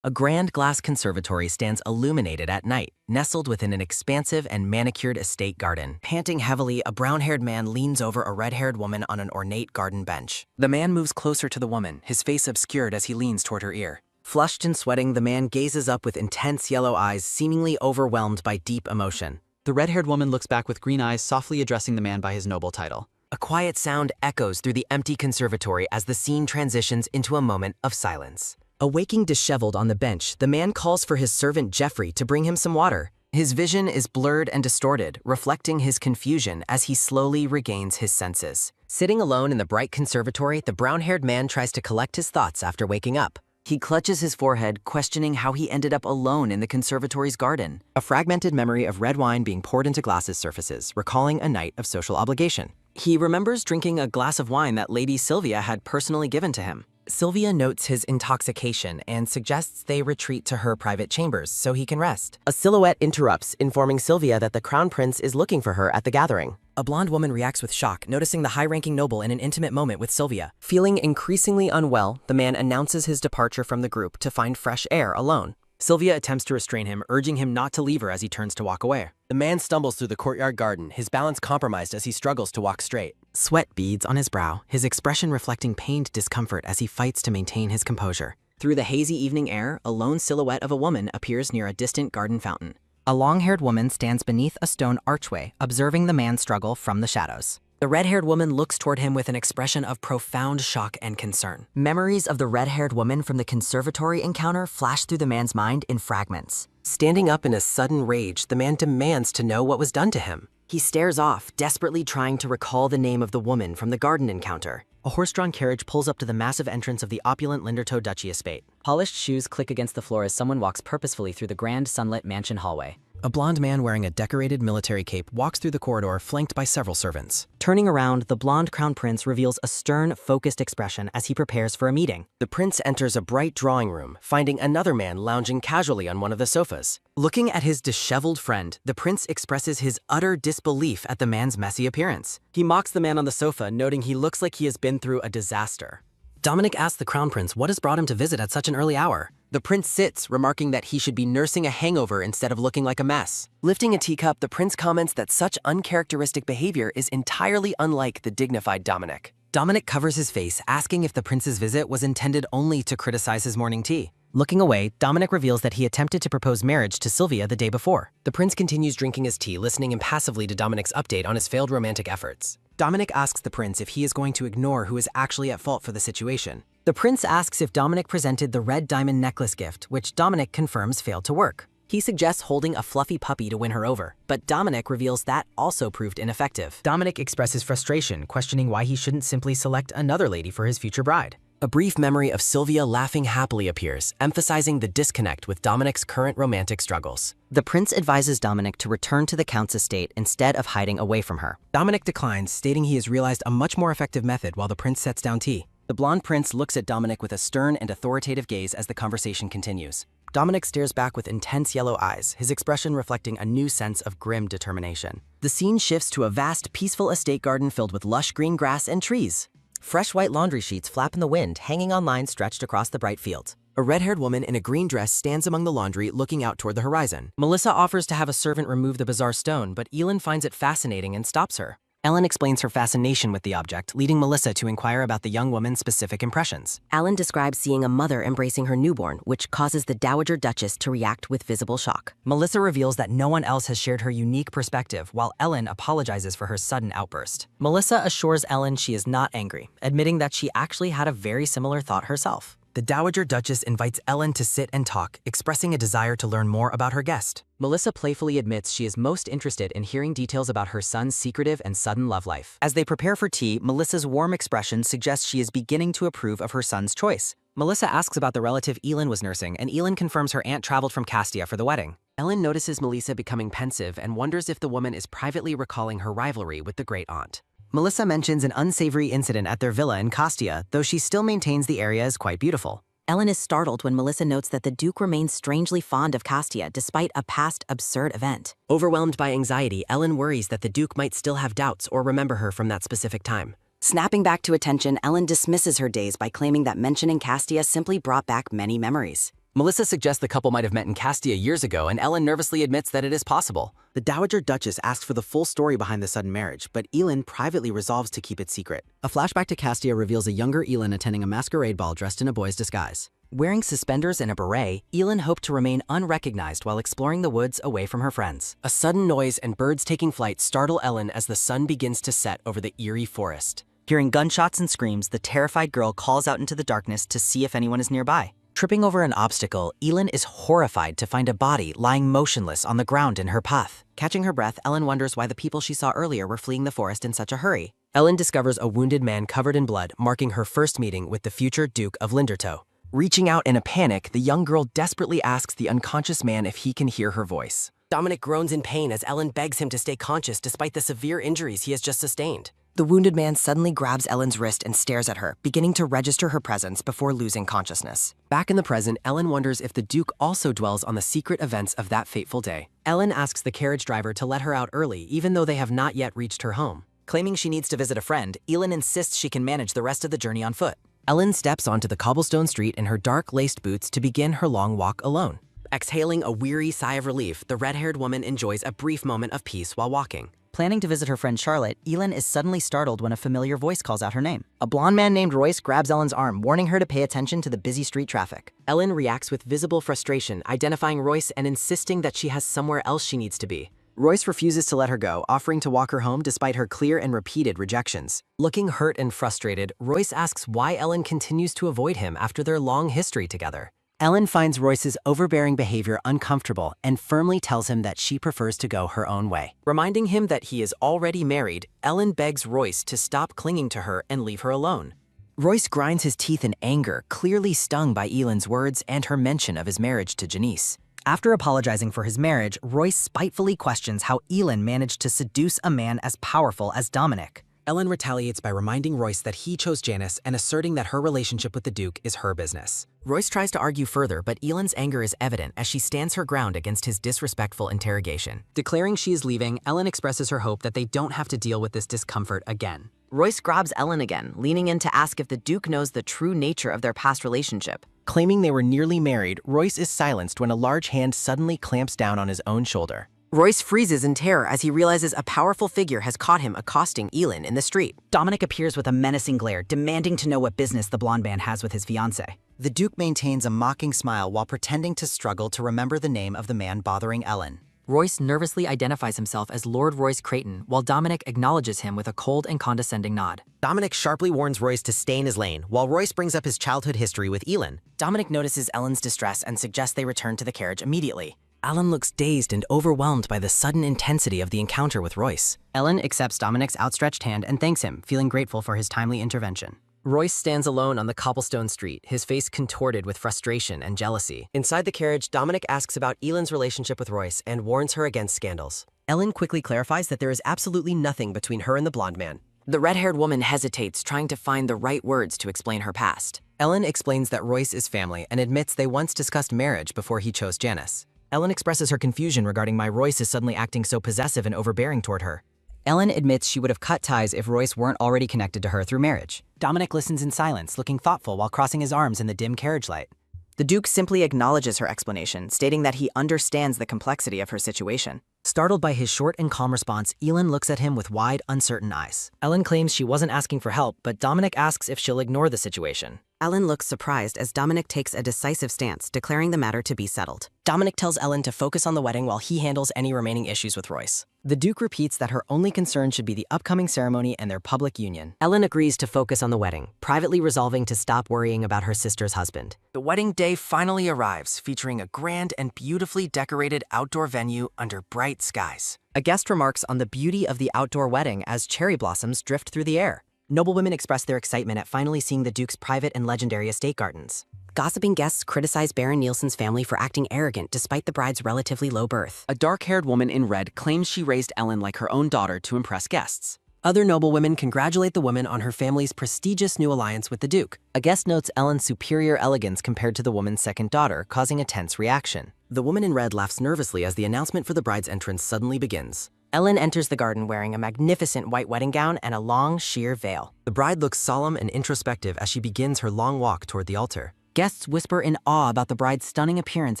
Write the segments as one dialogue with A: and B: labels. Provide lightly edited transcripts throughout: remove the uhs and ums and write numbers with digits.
A: A grand glass conservatory stands illuminated at night, nestled within an expansive and manicured estate garden. Panting heavily, a brown-haired man leans over a red-haired woman on an ornate garden bench. The man moves closer to the woman, his face obscured as he leans toward her ear. Flushed and sweating, the man gazes up with intense yellow eyes, seemingly overwhelmed by deep emotion.
B: The red-haired woman looks back with green eyes, softly addressing the man by his noble title.
A: A quiet sound echoes through the empty conservatory as the scene transitions into a moment of silence. Awaking disheveled on the bench, the man calls for his servant Jeffrey to bring him some water. His vision is blurred and distorted, reflecting his confusion as he slowly regains his senses. Sitting alone in the bright conservatory, the brown-haired man tries to collect his thoughts after waking up. He clutches his forehead, questioning how he ended up alone in the conservatory's garden. A fragmented memory of red wine being poured into glasses surfaces, recalling a night of social obligation. He remembers drinking a glass of wine that Lady Sylvia had personally given to him. Sylvia notes his intoxication and suggests they retreat to her private chambers so he can rest. A silhouette interrupts, informing Sylvia that the crown prince is looking for her at the gathering. A blonde woman reacts with shock, noticing the high-ranking noble in an intimate moment with Sylvia. Feeling increasingly unwell, the man announces his departure from the group to find fresh air alone. Sylvia attempts to restrain him, urging him not to leave her as he turns to walk away. The man stumbles through the courtyard garden, his balance compromised as he struggles to walk straight. Sweat beads on his brow, his expression reflecting pained discomfort as he fights to maintain his composure. Through the hazy evening air, a lone silhouette of a woman appears near a distant garden fountain. A long-haired woman stands beneath a stone archway, observing the man struggle from the shadows. The red-haired woman looks toward him with an expression of profound shock and concern. Memories of the red-haired woman from the conservatory encounter flash through the man's mind in fragments. Standing up in a sudden rage, the man demands to know what was done to him. He stares off, desperately trying to recall the name of the woman from the garden encounter. A horse-drawn carriage pulls up to the massive entrance of the opulent Lindertoe Duchy estate. Polished shoes click against the floor as someone walks purposefully through the grand sunlit mansion hallway. A blonde man wearing a decorated military cape walks through the corridor, flanked by several servants. Turning around, the blonde crown prince reveals a stern, focused expression as he prepares for a meeting. The prince enters a bright drawing room, finding another man lounging casually on one of the sofas. Looking at his disheveled friend, the prince expresses his utter disbelief at the man's messy appearance. He mocks the man on the sofa, noting he looks like he has been through a disaster. Dominic asks the crown prince what has brought him to visit at such an early hour. The prince sits, remarking that he should be nursing a hangover instead of looking like a mess. Lifting a teacup, the prince comments that such uncharacteristic behavior is entirely unlike the dignified Dominic. Dominic covers his face, asking if the prince's visit was intended only to criticize his morning tea. Looking away, Dominic reveals that he attempted to propose marriage to Sylvia the day before. The prince continues drinking his tea, listening impassively to Dominic's update on his failed romantic efforts. Dominic asks the prince if he is going to ignore who is actually at fault for the situation. The prince asks if Dominic presented the red diamond necklace gift, which Dominic confirms failed to work. He suggests holding a fluffy puppy to win her over, but Dominic reveals that also proved ineffective. Dominic expresses frustration, questioning why he shouldn't simply select another lady for his future bride. A brief memory of Sylvia laughing happily appears, emphasizing the disconnect with Dominic's current romantic struggles. The prince advises Dominic to return to the count's estate instead of hiding away from her. Dominic declines, stating he has realized a much more effective method while the prince sets down tea. The blonde prince looks at Dominic with a stern and authoritative gaze as the conversation continues. Dominic stares back with intense yellow eyes, his expression reflecting a new sense of grim determination. The scene shifts to a vast, peaceful estate garden filled with lush green grass and trees. Fresh white laundry sheets flap in the wind, hanging on lines stretched across the bright field. A red-haired woman in a green dress stands among the laundry, looking out toward the horizon. Melissa offers to have a servant remove the bizarre stone, but Elin finds it fascinating and stops her. Ellen explains her fascination with the object, leading Melissa to inquire about the young woman's specific impressions. Alan describes seeing a mother embracing her newborn, which causes the Dowager Duchess to react with visible shock. Melissa reveals that no one else has shared her unique perspective, while Ellen apologizes for her sudden outburst. Melissa assures Ellen she is not angry, admitting that she actually had a very similar thought herself. The Dowager Duchess invites Ellen to sit and talk, expressing a desire to learn more about her guest. Melissa playfully admits she is most interested in hearing details about her son's secretive and sudden love life. As they prepare for tea, Melissa's warm expression suggests she is beginning to approve of her son's choice. Melissa asks about the relative Elin was nursing, and Elin confirms her aunt traveled from Castia for the wedding. Ellen notices Melissa becoming pensive and wonders if the woman is privately recalling her rivalry with the great aunt. Melissa mentions an unsavory incident at their villa in Castia, though she still maintains the area is quite beautiful. Ellen is startled when Melissa notes that the Duke remains strangely fond of Castia despite a past absurd event. Overwhelmed by anxiety, Ellen worries that the Duke might still have doubts or remember her from that specific time. Snapping back to attention, Ellen dismisses her days by claiming that mentioning Castia simply brought back many memories. Melissa suggests the couple might have met in Castia years ago, and Ellen nervously admits that it is possible.
C: The Dowager Duchess asks for the full story behind the sudden marriage, but Elin privately resolves to keep it secret.
B: A flashback to Castia reveals a younger Elin attending a masquerade ball dressed in a boy's disguise.
A: Wearing suspenders and a beret, Elin hoped to remain unrecognized while exploring the woods away from her friends. A sudden noise and birds taking flight startle Ellen as the sun begins to set over the eerie forest.
D: Hearing gunshots and screams, the terrified girl calls out into the darkness to see if anyone is nearby.
A: Tripping over an obstacle, Elin is horrified to find a body lying motionless on the ground in her path. Catching her breath, Ellen wonders why the people she saw earlier were fleeing the forest in such a hurry. Ellen discovers a wounded man covered in blood, marking her first meeting with the future Duke of Lindertoe. Reaching out in a panic, the young girl desperately asks the unconscious man if he can hear her voice. Dominic groans in pain as Ellen begs him to stay conscious despite the severe injuries he has just sustained. The wounded man suddenly grabs Ellen's wrist and stares at her, beginning to register her presence before losing consciousness. Back in the present, Ellen wonders if the Duke also dwells on the secret events of that fateful day. Ellen asks the carriage driver to let her out early, even though they have not yet reached her home.
D: Claiming she needs to visit a friend, Elin insists she can manage the rest of the journey on foot.
A: Ellen steps onto the cobblestone street in her dark laced boots to begin her long walk alone. Exhaling a weary sigh of relief, the red-haired woman enjoys a brief moment of peace while walking.
D: Planning to visit her friend Charlotte, Elin is suddenly startled when a familiar voice calls out her name. A blonde man named Royce grabs Ellen's arm, warning her to pay attention to the busy street traffic.
A: Ellen reacts with visible frustration, identifying Royce and insisting that she has somewhere else she needs to be. Royce refuses to let her go, offering to walk her home despite her clear and repeated rejections. Looking hurt and frustrated, Royce asks why Ellen continues to avoid him after their long history together. Ellen finds Royce's overbearing behavior uncomfortable and firmly tells him that she prefers to go her own way. Reminding him that he is already married, Ellen begs Royce to stop clinging to her and leave her alone. Royce grinds his teeth in anger, clearly stung by Ellen's words and her mention of his marriage to Janice.
D: After apologizing for his marriage, Royce spitefully questions how Elin managed to seduce a man as powerful as Dominic.
A: Ellen retaliates by reminding Royce that he chose Janice and asserting that her relationship with the Duke is her business. Royce tries to argue further, but Ellen's anger is evident as she stands her ground against his disrespectful interrogation. Declaring she is leaving, Ellen expresses her hope that they don't have to deal with this discomfort again.
E: Royce grabs Ellen again, leaning in to ask if the Duke knows the true nature of their past relationship.
A: Claiming they were nearly married, Royce is silenced when a large hand suddenly clamps down on his own shoulder.
E: Royce freezes in terror as he realizes a powerful figure has caught him accosting Elin in the street.
D: Dominic appears with a menacing glare, demanding to know what business the blonde man has with his fiancée.
B: The Duke maintains a mocking smile while pretending to struggle to remember the name of the man bothering Ellen.
A: Royce nervously identifies himself as Lord Royce Creighton, while Dominic acknowledges him with a cold and condescending nod.
C: Dominic sharply warns Royce to stay in his lane, while Royce brings up his childhood history with Elin.
A: Dominic notices Ellen's distress and suggests they return to the carriage immediately. Ellen looks dazed and overwhelmed by the sudden intensity of the encounter with Royce.
D: Ellen accepts Dominic's outstretched hand and thanks him, feeling grateful for his timely intervention.
A: Royce stands alone on the cobblestone street, his face contorted with frustration and jealousy. Inside the carriage, Dominic asks about Ellen's relationship with Royce and warns her against scandals. Ellen quickly clarifies that there is absolutely nothing between her and the blonde man.
E: The red-haired woman hesitates, trying to find the right words to explain her past.
A: Ellen explains that Royce is family and admits they once discussed marriage before he chose Janice. Ellen expresses her confusion regarding why Royce is suddenly acting so possessive and overbearing toward her.
D: Ellen admits she would have cut ties if Royce weren't already connected to her through marriage.
B: Dominic listens in silence, looking thoughtful while crossing his arms in the dim carriage light.
E: The Duke simply acknowledges her explanation, stating that he understands the complexity of her situation.
A: Startled by his short and calm response, Elin looks at him with wide, uncertain eyes. Ellen claims she wasn't asking for help, but Dominic asks if she'll ignore the situation.
E: Ellen looks surprised as Dominic takes a decisive stance, declaring the matter to be settled.
A: Dominic tells Ellen to focus on the wedding while he handles any remaining issues with Royce. The Duke repeats that her only concern should be the upcoming ceremony and their public union. Ellen agrees to focus on the wedding, privately resolving to stop worrying about her sister's husband. The wedding day finally arrives, featuring a grand and beautifully decorated outdoor venue under bright skies. A guest remarks on the beauty of the outdoor wedding as cherry blossoms drift through the air. Noblewomen express their excitement at finally seeing the Duke's private and legendary estate gardens.
E: Gossiping guests criticize Baron Nielsen's family for acting arrogant despite the bride's relatively low birth.
A: A dark-haired woman in red claims she raised Ellen like her own daughter to impress guests. Other noblewomen congratulate the woman on her family's prestigious new alliance with the Duke. A guest notes Ellen's superior elegance compared to the woman's second daughter, causing a tense reaction. The woman in red laughs nervously as the announcement for the bride's entrance suddenly begins.
E: Ellen enters the garden wearing a magnificent white wedding gown and a long, sheer veil.
A: The bride looks solemn and introspective as she begins her long walk toward the altar.
D: Guests whisper in awe about the bride's stunning appearance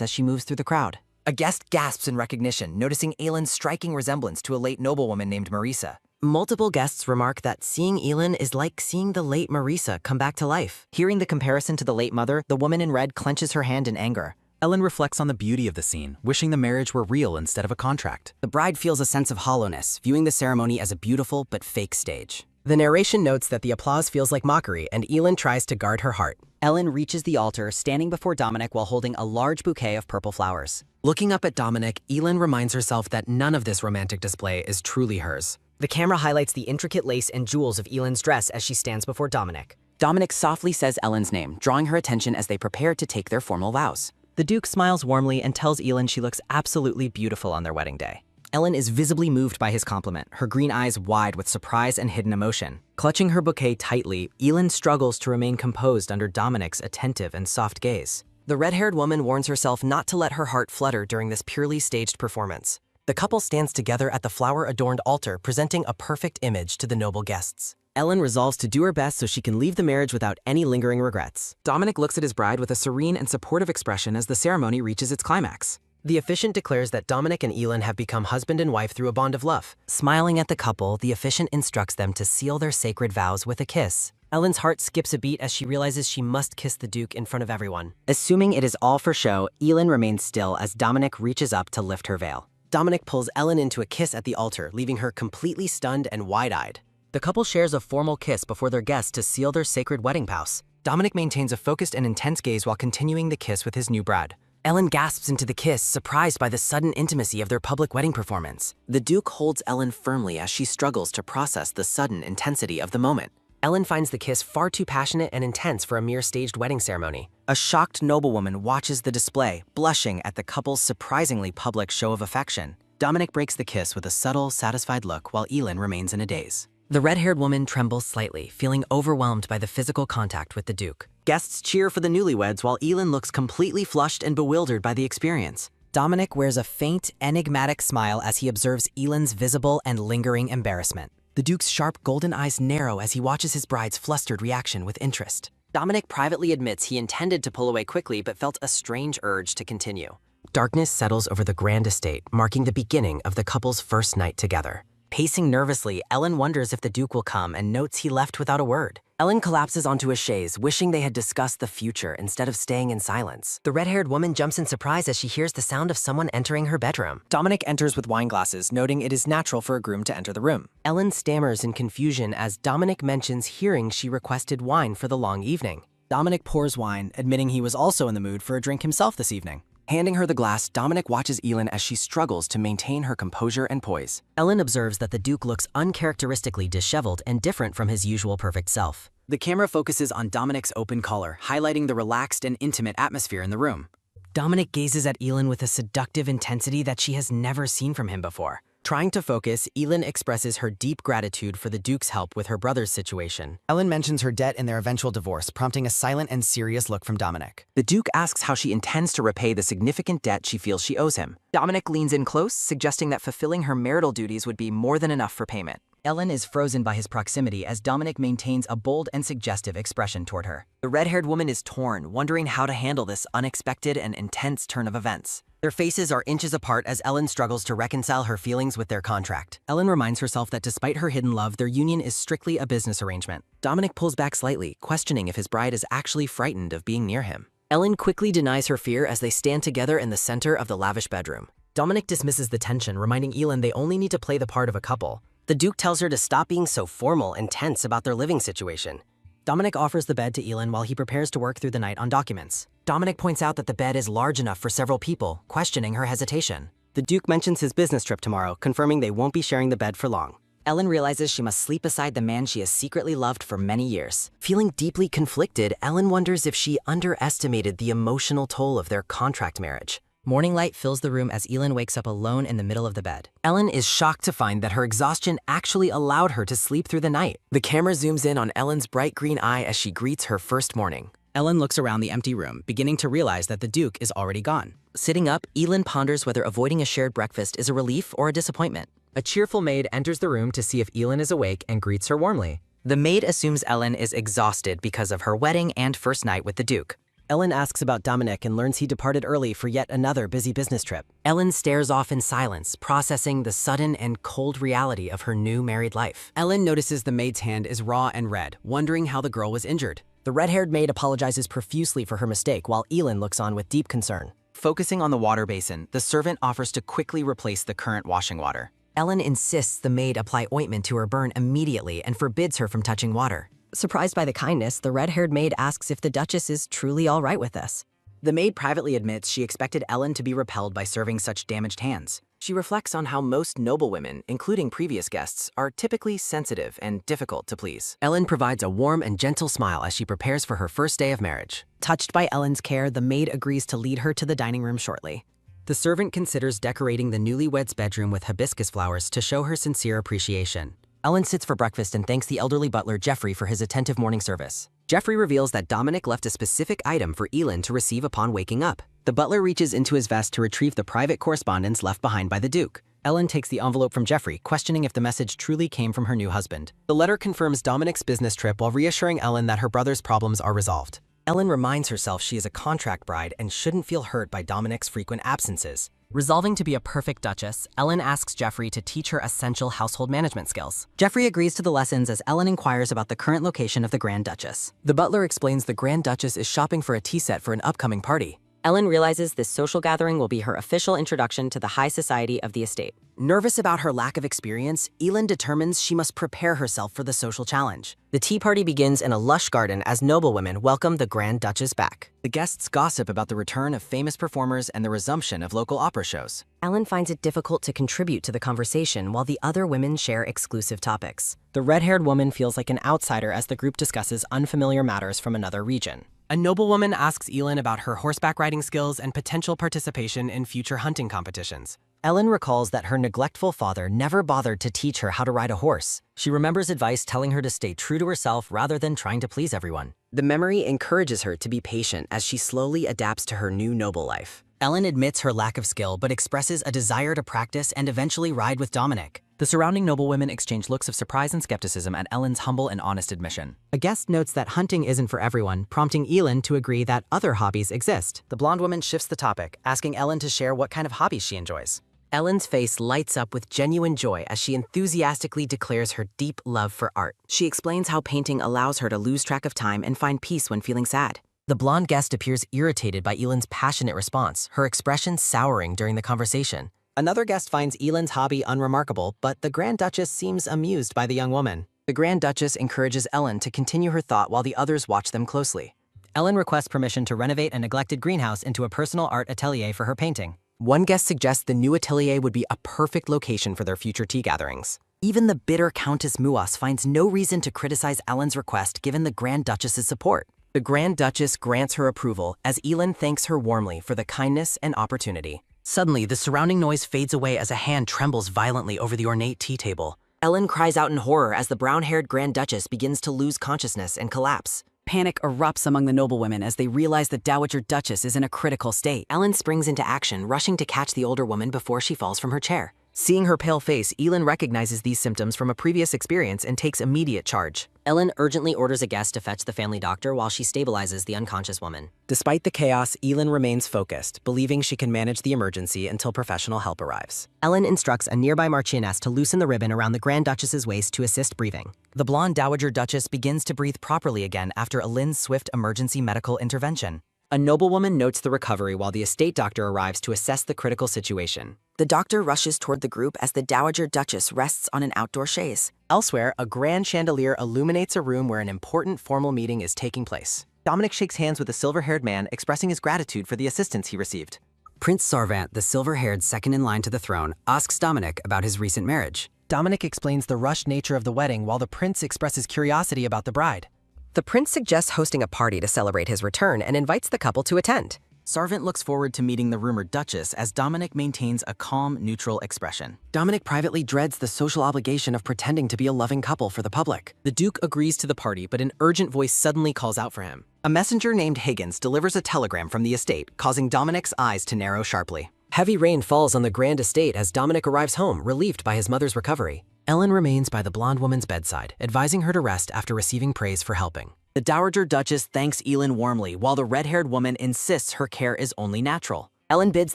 D: as she moves through the crowd.
B: A guest gasps in recognition, noticing Aylin's striking resemblance to a late noblewoman named Marisa.
A: Multiple guests remark that seeing Aylin is like seeing the late Marisa come back to life.
D: Hearing the comparison to the late mother, the woman in red clenches her hand in anger.
C: Ellen reflects on the beauty of the scene, wishing the marriage were real instead of a contract.
A: The bride feels a sense of hollowness, viewing the ceremony as a beautiful but fake stage. The narration notes that the applause feels like mockery, and Aylin tries to guard her heart.
D: Ellen reaches the altar, standing before Dominic while holding a large bouquet of purple flowers.
A: Looking up at Dominic, Aylin reminds herself that none of this romantic display is truly hers. The camera highlights the intricate lace and jewels of Aylin's dress as she stands before Dominic.
D: Dominic softly says Ellen's name, drawing her attention as they prepare to take their formal vows.
A: The Duke smiles warmly and tells Aylin she looks absolutely beautiful on their wedding day. Ellen is visibly moved by his compliment, her green eyes wide with surprise and hidden emotion. Clutching her bouquet tightly, Aylin struggles to remain composed under Dominic's attentive and soft gaze. The red-haired woman warns herself not to let her heart flutter during this purely staged performance. The couple stands together at the flower-adorned altar, presenting a perfect image to the noble guests. Ellen resolves to do her best so she can leave the marriage without any lingering regrets.
C: Dominic looks at his bride with a serene and supportive expression as the ceremony reaches its climax.
A: The officiant declares that Dominic and Aylin have become husband and wife through a bond of love. Smiling at the couple, the officiant instructs them to seal their sacred vows with a kiss. Ellen's heart skips a beat as she realizes she must kiss the Duke in front of everyone.
D: Assuming it is all for show, Aylin remains still as Dominic reaches up to lift her veil.
A: Dominic pulls Ellen into a kiss at the altar, leaving her completely stunned and wide-eyed. The couple shares a formal kiss before their guests to seal their sacred wedding vows. Dominic maintains a focused and intense gaze while continuing the kiss with his new bride. Ellen gasps into the kiss, surprised by the sudden intimacy of their public wedding performance.
C: The Duke holds Ellen firmly as she struggles to process the sudden intensity of the moment.
A: Ellen finds the kiss far too passionate and intense for a mere staged wedding ceremony.
B: A shocked noblewoman watches the display, blushing at the couple's surprisingly public show of affection.
C: Dominic breaks the kiss with a subtle, satisfied look while Aylin remains in a daze.
A: The red-haired woman trembles slightly, feeling overwhelmed by the physical contact with the Duke.
C: Guests cheer for the newlyweds while Aylin looks completely flushed and bewildered by the experience.
A: Dominic wears a faint, enigmatic smile as he observes Aylin's visible and lingering embarrassment. The Duke's sharp golden eyes narrow as he watches his bride's flustered reaction with interest. Dominic privately admits he intended to pull away quickly but felt a strange urge to continue. Darkness settles over the grand estate, marking the beginning of the couple's first night together. Pacing nervously, Ellen wonders if the Duke will come and notes he left without a word. Ellen collapses onto a chaise, wishing they had discussed the future instead of staying in silence. The red-haired woman jumps in surprise as she hears the sound of someone entering her bedroom.
B: Dominic enters with wine glasses, noting it is natural for a groom to enter the room.
A: Ellen stammers in confusion as Dominic mentions hearing she requested wine for the long evening.
B: Dominic pours wine, admitting he was also in the mood for a drink himself this evening.
C: Handing her the glass, Dominic watches Aylin as she struggles to maintain her composure and poise.
A: Ellen observes that the Duke looks uncharacteristically disheveled and different from his usual perfect self.
C: The camera focuses on Dominic's open collar, highlighting the relaxed and intimate atmosphere in the room.
A: Dominic gazes at Aylin with a seductive intensity that she has never seen from him before. Trying to focus, Aylin expresses her deep gratitude for the Duke's help with her brother's situation.
B: Ellen mentions her debt in their eventual divorce, prompting a silent and serious look from Dominic.
C: The Duke asks how she intends to repay the significant debt she feels she owes him.
D: Dominic leans in close, suggesting that fulfilling her marital duties would be more than enough for payment.
A: Ellen is frozen by his proximity as Dominic maintains a bold and suggestive expression toward her.
D: The red-haired woman is torn, wondering how to handle this unexpected and intense turn of events.
A: Their faces are inches apart as Ellen struggles to reconcile her feelings with their contract. Ellen reminds herself that despite her hidden love, their union is strictly a business arrangement. Dominic pulls back slightly, questioning if his bride is actually frightened of being near him. Ellen quickly denies her fear as they stand together in the center of the lavish bedroom. Dominic dismisses the tension, reminding Aylin they only need to play the part of a couple. The Duke tells her to stop being so formal and tense about their living situation. Dominic offers the bed to Aylin while he prepares to work through the night on documents. Dominic points out that the bed is large enough for several people, questioning her hesitation. The Duke mentions his business trip tomorrow, confirming they won't be sharing the bed for long.
D: Ellen realizes she must sleep beside the man she has secretly loved for many years.
A: Feeling deeply conflicted, Ellen wonders if she underestimated the emotional toll of their contract marriage. Morning light fills the room as Aylin wakes up alone in the middle of the bed. Ellen is shocked to find that her exhaustion actually allowed her to sleep through the night. The camera zooms in on Ellen's bright green eye as she greets her first morning.
C: Ellen looks around the empty room, beginning to realize that the Duke is already gone.
A: Sitting up, Aylin ponders whether avoiding a shared breakfast is a relief or a disappointment. A cheerful maid enters the room to see if Aylin is awake and greets her warmly. The maid assumes Ellen is exhausted because of her wedding and first night with the Duke. Ellen asks about Dominic and learns he departed early for yet another busy business trip. Ellen stares off in silence, processing the sudden and cold reality of her new married life. Ellen notices the maid's hand is raw and red, wondering how the girl was injured. The red-haired maid apologizes profusely for her mistake while Elin looks on with deep concern.
B: Focusing on the water basin, the servant offers to quickly replace the current washing water.
A: Ellen insists the maid apply ointment to her burn immediately and forbids her from touching water. Surprised by the kindness, the red-haired maid asks if the Duchess is truly all right with this.
B: The maid privately admits she expected Ellen to be repelled by serving such damaged hands. She reflects on how most noblewomen, including previous guests, are typically sensitive and difficult to please.
A: Ellen provides a warm and gentle smile as she prepares for her first day of marriage. Touched by Ellen's care, the maid agrees to lead her to the dining room shortly. The servant considers decorating the newlywed's bedroom with hibiscus flowers to show her sincere appreciation. Ellen sits for breakfast and thanks the elderly butler Jeffrey for his attentive morning service. Jeffrey reveals that Dominic left a specific item for Elin to receive upon waking up. The butler reaches into his vest to retrieve the private correspondence left behind by the Duke. Ellen takes the envelope from Jeffrey, questioning if the message truly came from her new husband. The letter confirms Dominic's business trip while reassuring Ellen that her brother's problems are resolved. Ellen reminds herself she is a contract bride and shouldn't feel hurt by Dominic's frequent absences. Resolving to be a perfect Duchess, Ellen asks Jeffrey to teach her essential household management skills.
D: Jeffrey agrees to the lessons as Ellen inquires about the current location of the Grand Duchess.
A: The butler explains the Grand Duchess is shopping for a tea set for an upcoming party.
F: Ellen realizes this social gathering will be her official introduction to the high society of the estate.
A: Nervous about her lack of experience, Elin determines she must prepare herself for the social challenge. The tea party begins in a lush garden as noblewomen welcome the Grand Duchess back. The guests gossip about the return of famous performers and the resumption of local opera shows.
F: Ellen finds it difficult to contribute to the conversation while the other women share exclusive topics.
A: The red-haired woman feels like an outsider as the group discusses unfamiliar matters from another region. A noblewoman asks Elin about her horseback riding skills and potential participation in future hunting competitions. Ellen recalls that her neglectful father never bothered to teach her how to ride a horse. She remembers advice telling her to stay true to herself rather than trying to please everyone. The memory encourages her to be patient as she slowly adapts to her new noble life. Ellen admits her lack of skill but expresses a desire to practice and eventually ride with Dominic. The surrounding noblewomen exchange looks of surprise and skepticism at Ellen's humble and honest admission. A guest notes that hunting isn't for everyone, prompting Elin to agree that other hobbies exist. The blonde woman shifts the topic, asking Ellen to share what kind of hobbies she enjoys. Ellen's face lights up with genuine joy as she enthusiastically declares her deep love for art.
F: She explains how painting allows her to lose track of time and find peace when feeling sad.
A: The blonde guest appears irritated by Elin's passionate response, her expression souring during the conversation. Another guest finds Elin's hobby unremarkable, but the Grand Duchess seems amused by the young woman. The Grand Duchess encourages Ellen to continue her thought while the others watch them closely. Ellen requests permission to renovate a neglected greenhouse into a personal art atelier for her painting. One guest suggests the new atelier would be a perfect location for their future tea gatherings. Even the bitter Countess Muas finds no reason to criticize Ellen's request given the Grand Duchess's support. The Grand Duchess grants her approval as Elin thanks her warmly for the kindness and opportunity. Suddenly, the surrounding noise fades away as a hand trembles violently over the ornate tea table.
F: Ellen cries out in horror as the brown-haired Grand Duchess begins to lose consciousness and collapse.
E: Panic erupts among the noblewomen as they realize the Dowager Duchess is in a critical state.
F: Ellen springs into action, rushing to catch the older woman before she falls from her chair.
A: Seeing her pale face, Elin recognizes these symptoms from a previous experience and takes immediate charge.
F: Ellen urgently orders a guest to fetch the family doctor while she stabilizes the unconscious woman.
A: Despite the chaos, Elin remains focused, believing she can manage the emergency until professional help arrives. Ellen instructs a nearby marchioness to loosen the ribbon around the Grand Duchess's waist to assist breathing. The blonde Dowager Duchess begins to breathe properly again after Elin's swift emergency medical intervention. A noblewoman notes the recovery while the estate doctor arrives to assess the critical situation.
F: The doctor rushes toward the group as the Dowager Duchess rests on an outdoor chaise.
A: Elsewhere, a grand chandelier illuminates a room where an important formal meeting is taking place. Dominic shakes hands with a silver-haired man, expressing his gratitude for the assistance he received. Prince Sarvant, the silver-haired second in line to the throne, asks Dominic about his recent marriage. Dominic explains the rushed nature of the wedding while the prince expresses curiosity about the bride.
F: The prince suggests hosting a party to celebrate his return and invites the couple to attend.
B: Sarvant looks forward to meeting the rumored Duchess as Dominic maintains a calm, neutral expression.
A: Dominic privately dreads the social obligation of pretending to be a loving couple for the public. The Duke agrees to the party, but an urgent voice suddenly calls out for him. A messenger named Higgins delivers a telegram from the estate, causing Dominic's eyes to narrow sharply. Heavy rain falls on the grand estate as Dominic arrives home, relieved by his mother's recovery. Ellen remains by the blonde woman's bedside, advising her to rest after receiving praise for helping.
B: The Dowager Duchess thanks Elin warmly, while the red-haired woman insists her care is only natural.
E: Ellen bids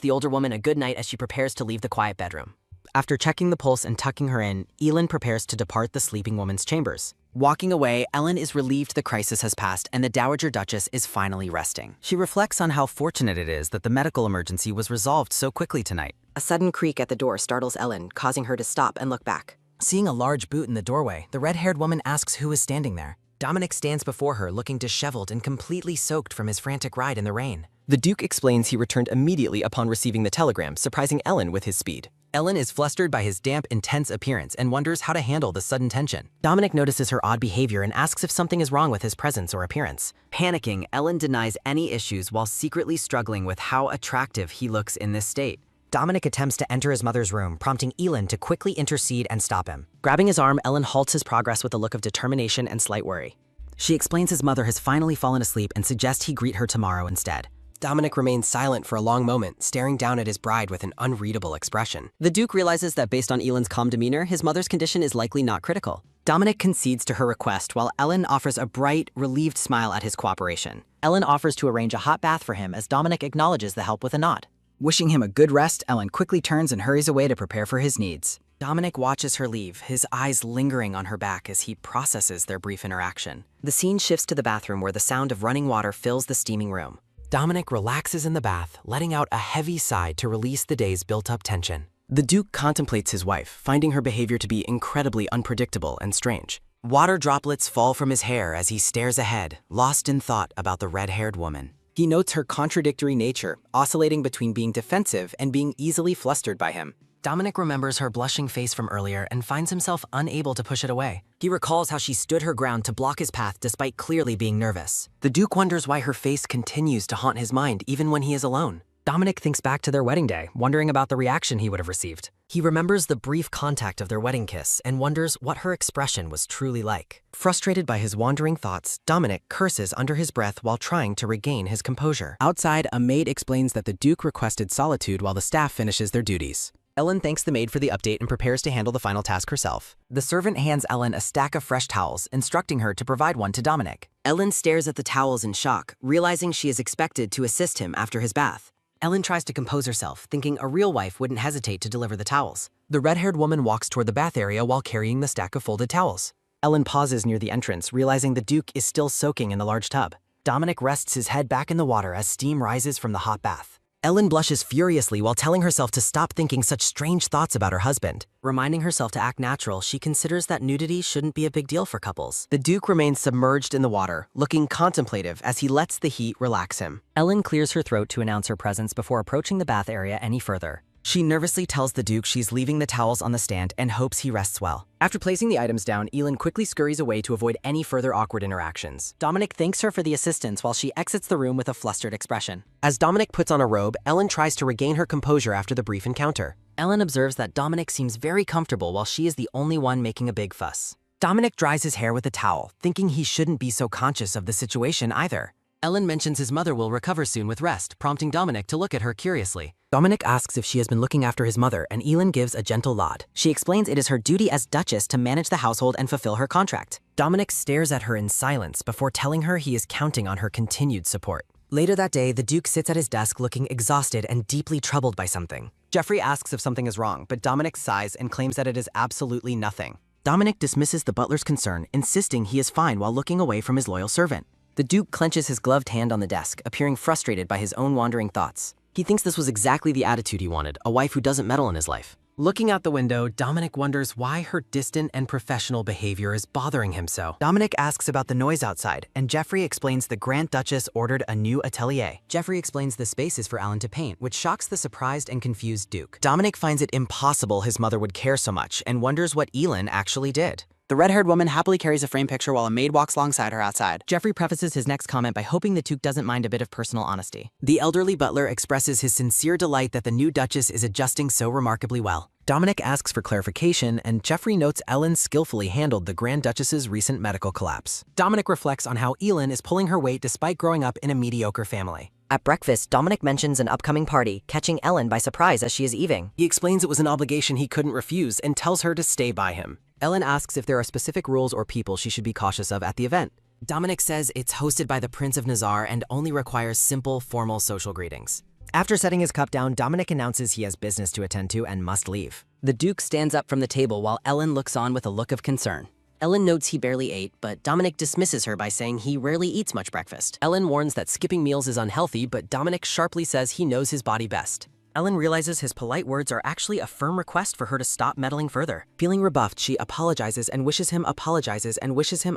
E: the older woman a good night as she prepares to leave the quiet bedroom.
B: After checking the pulse and tucking her in, Elin prepares to depart the sleeping woman's chambers. Walking away, Ellen is relieved the crisis has passed and the Dowager Duchess is finally resting. She reflects on how fortunate it is that the medical emergency was resolved so quickly tonight.
E: A sudden creak at the door startles Ellen, causing her to stop and look back.
A: Seeing a large boot in the doorway, the red-haired woman asks who is standing there. Dominic stands before her, looking disheveled and completely soaked from his frantic ride in the rain. The Duke explains he returned immediately upon receiving the telegram, surprising Ellen with his speed. Ellen is flustered by his damp, intense appearance and wonders how to handle the sudden tension. Dominic notices her odd behavior and asks if something is wrong with his presence or appearance.
B: Panicking, Ellen denies any issues while secretly struggling with how attractive he looks in this state.
A: Dominic attempts to enter his mother's room, prompting Elin to quickly intercede and stop him. Grabbing his arm, Ellen halts his progress with a look of determination and slight worry. She explains his mother has finally fallen asleep and suggests he greet her tomorrow instead. Dominic remains silent for a long moment, staring down at his bride with an unreadable expression.
B: The Duke realizes that based on Elin's calm demeanor, his mother's condition is likely not critical. Dominic concedes to her request while Ellen offers a bright, relieved smile at his cooperation.
D: Ellen offers to arrange a hot bath for him as Dominic acknowledges the help with a nod.
C: Wishing him a good rest, Ellen quickly turns and hurries away to prepare for his needs.
B: Dominic watches her leave, his eyes lingering on her back as he processes their brief interaction.
E: The scene shifts to the bathroom where the sound of running water fills the steaming room.
A: Dominic relaxes in the bath, letting out a heavy sigh to release the day's built-up tension. The Duke contemplates his wife, finding her behavior to be incredibly unpredictable and strange. Water droplets fall from his hair as he stares ahead, lost in thought about the red-haired woman. He notes her contradictory nature, oscillating between being defensive and being easily flustered by him. Dominic remembers her blushing face from earlier and finds himself unable to push it away.
B: He recalls how she stood her ground to block his path despite clearly being nervous.
A: The Duke wonders why her face continues to haunt his mind even when he is alone. Dominic thinks back to their wedding day, wondering about the reaction he would have received. He remembers the brief contact of their wedding kiss and wonders what her expression was truly like. Frustrated by his wandering thoughts, Dominic curses under his breath while trying to regain his composure. Outside, a maid explains that the Duke requested solitude while the staff finishes their duties. Ellen thanks the maid for the update and prepares to handle the final task herself. The servant hands Ellen a stack of fresh towels, instructing her to provide one to Dominic.
B: Ellen stares at the towels in shock, realizing she is expected to assist him after his bath.
A: Ellen tries to compose herself, thinking a real wife wouldn't hesitate to deliver the towels. The red-haired woman walks toward the bath area while carrying the stack of folded towels. Ellen pauses near the entrance, realizing the Duke is still soaking in the large tub. Dominic rests his head back in the water as steam rises from the hot bath. Ellen blushes furiously while telling herself to stop thinking such strange thoughts about her husband.
B: Reminding herself to act natural, she considers that nudity shouldn't be a big deal for couples.
A: The Duke remains submerged in the water, looking contemplative as he lets the heat relax him.
E: Ellen clears her throat to announce her presence before approaching the bath area any further.
A: She nervously tells the Duke she's leaving the towels on the stand and hopes he rests well. After placing the items down, Elin quickly scurries away to avoid any further awkward interactions.
D: Dominic thanks her for the assistance while she exits the room with a flustered expression.
A: As Dominic puts on a robe, Ellen tries to regain her composure after the brief encounter.
B: Ellen observes that Dominic seems very comfortable while she is the only one making a big fuss.
A: Dominic dries his hair with a towel, thinking he shouldn't be so conscious of the situation either. Ellen mentions his mother will recover soon with rest, prompting Dominic to look at her curiously. Dominic asks if she has been looking after his mother, and Elin gives a gentle nod.
D: She explains it is her duty as Duchess to manage the household and fulfill her contract.
A: Dominic stares at her in silence before telling her he is counting on her continued support. Later that day, the Duke sits at his desk looking exhausted and deeply troubled by something. Jeffrey asks if something is wrong, but Dominic sighs and claims that it is absolutely nothing. Dominic dismisses the butler's concern, insisting he is fine while looking away from his loyal servant. The Duke clenches his gloved hand on the desk, appearing frustrated by his own wandering thoughts. He thinks this was exactly the attitude he wanted, a wife who doesn't meddle in his life. Looking out the window, Dominic wonders why her distant and professional behavior is bothering him so. Dominic asks about the noise outside, and Jeffrey explains the Grand Duchess ordered a new atelier. Jeffrey explains the space is for Ellen to paint, which shocks the surprised and confused Duke. Dominic finds it impossible his mother would care so much and wonders what Elin actually did.
C: The red-haired woman happily carries a framed picture while a maid walks alongside her outside.
D: Jeffrey prefaces his next comment by hoping the Duke doesn't mind a bit of personal honesty.
A: The elderly butler expresses his sincere delight that the new Duchess is adjusting so remarkably well. Dominic asks for clarification, and Jeffrey notes Ellen skillfully handled the Grand Duchess's recent medical collapse. Dominic reflects on how Elin is pulling her weight despite growing up in a mediocre family.
F: At breakfast, Dominic mentions an upcoming party, catching Ellen by surprise as she is eating.
A: He explains it was an obligation he couldn't refuse and tells her to stay by him. Ellen asks if there are specific rules or people she should be cautious of at the event. Dominic says it's hosted by the Prince of Nazar and only requires simple, formal social greetings. After setting his cup down, Dominic announces he has business to attend to and must leave.
B: The Duke stands up from the table while Ellen looks on with a look of concern.
F: Ellen notes he barely ate, but Dominic dismisses her by saying he rarely eats much breakfast.
A: Ellen warns that skipping meals is unhealthy, but Dominic sharply says he knows his body best. Ellen realizes his polite words are actually a firm request for her to stop meddling further. Feeling rebuffed, she apologizes and wishes him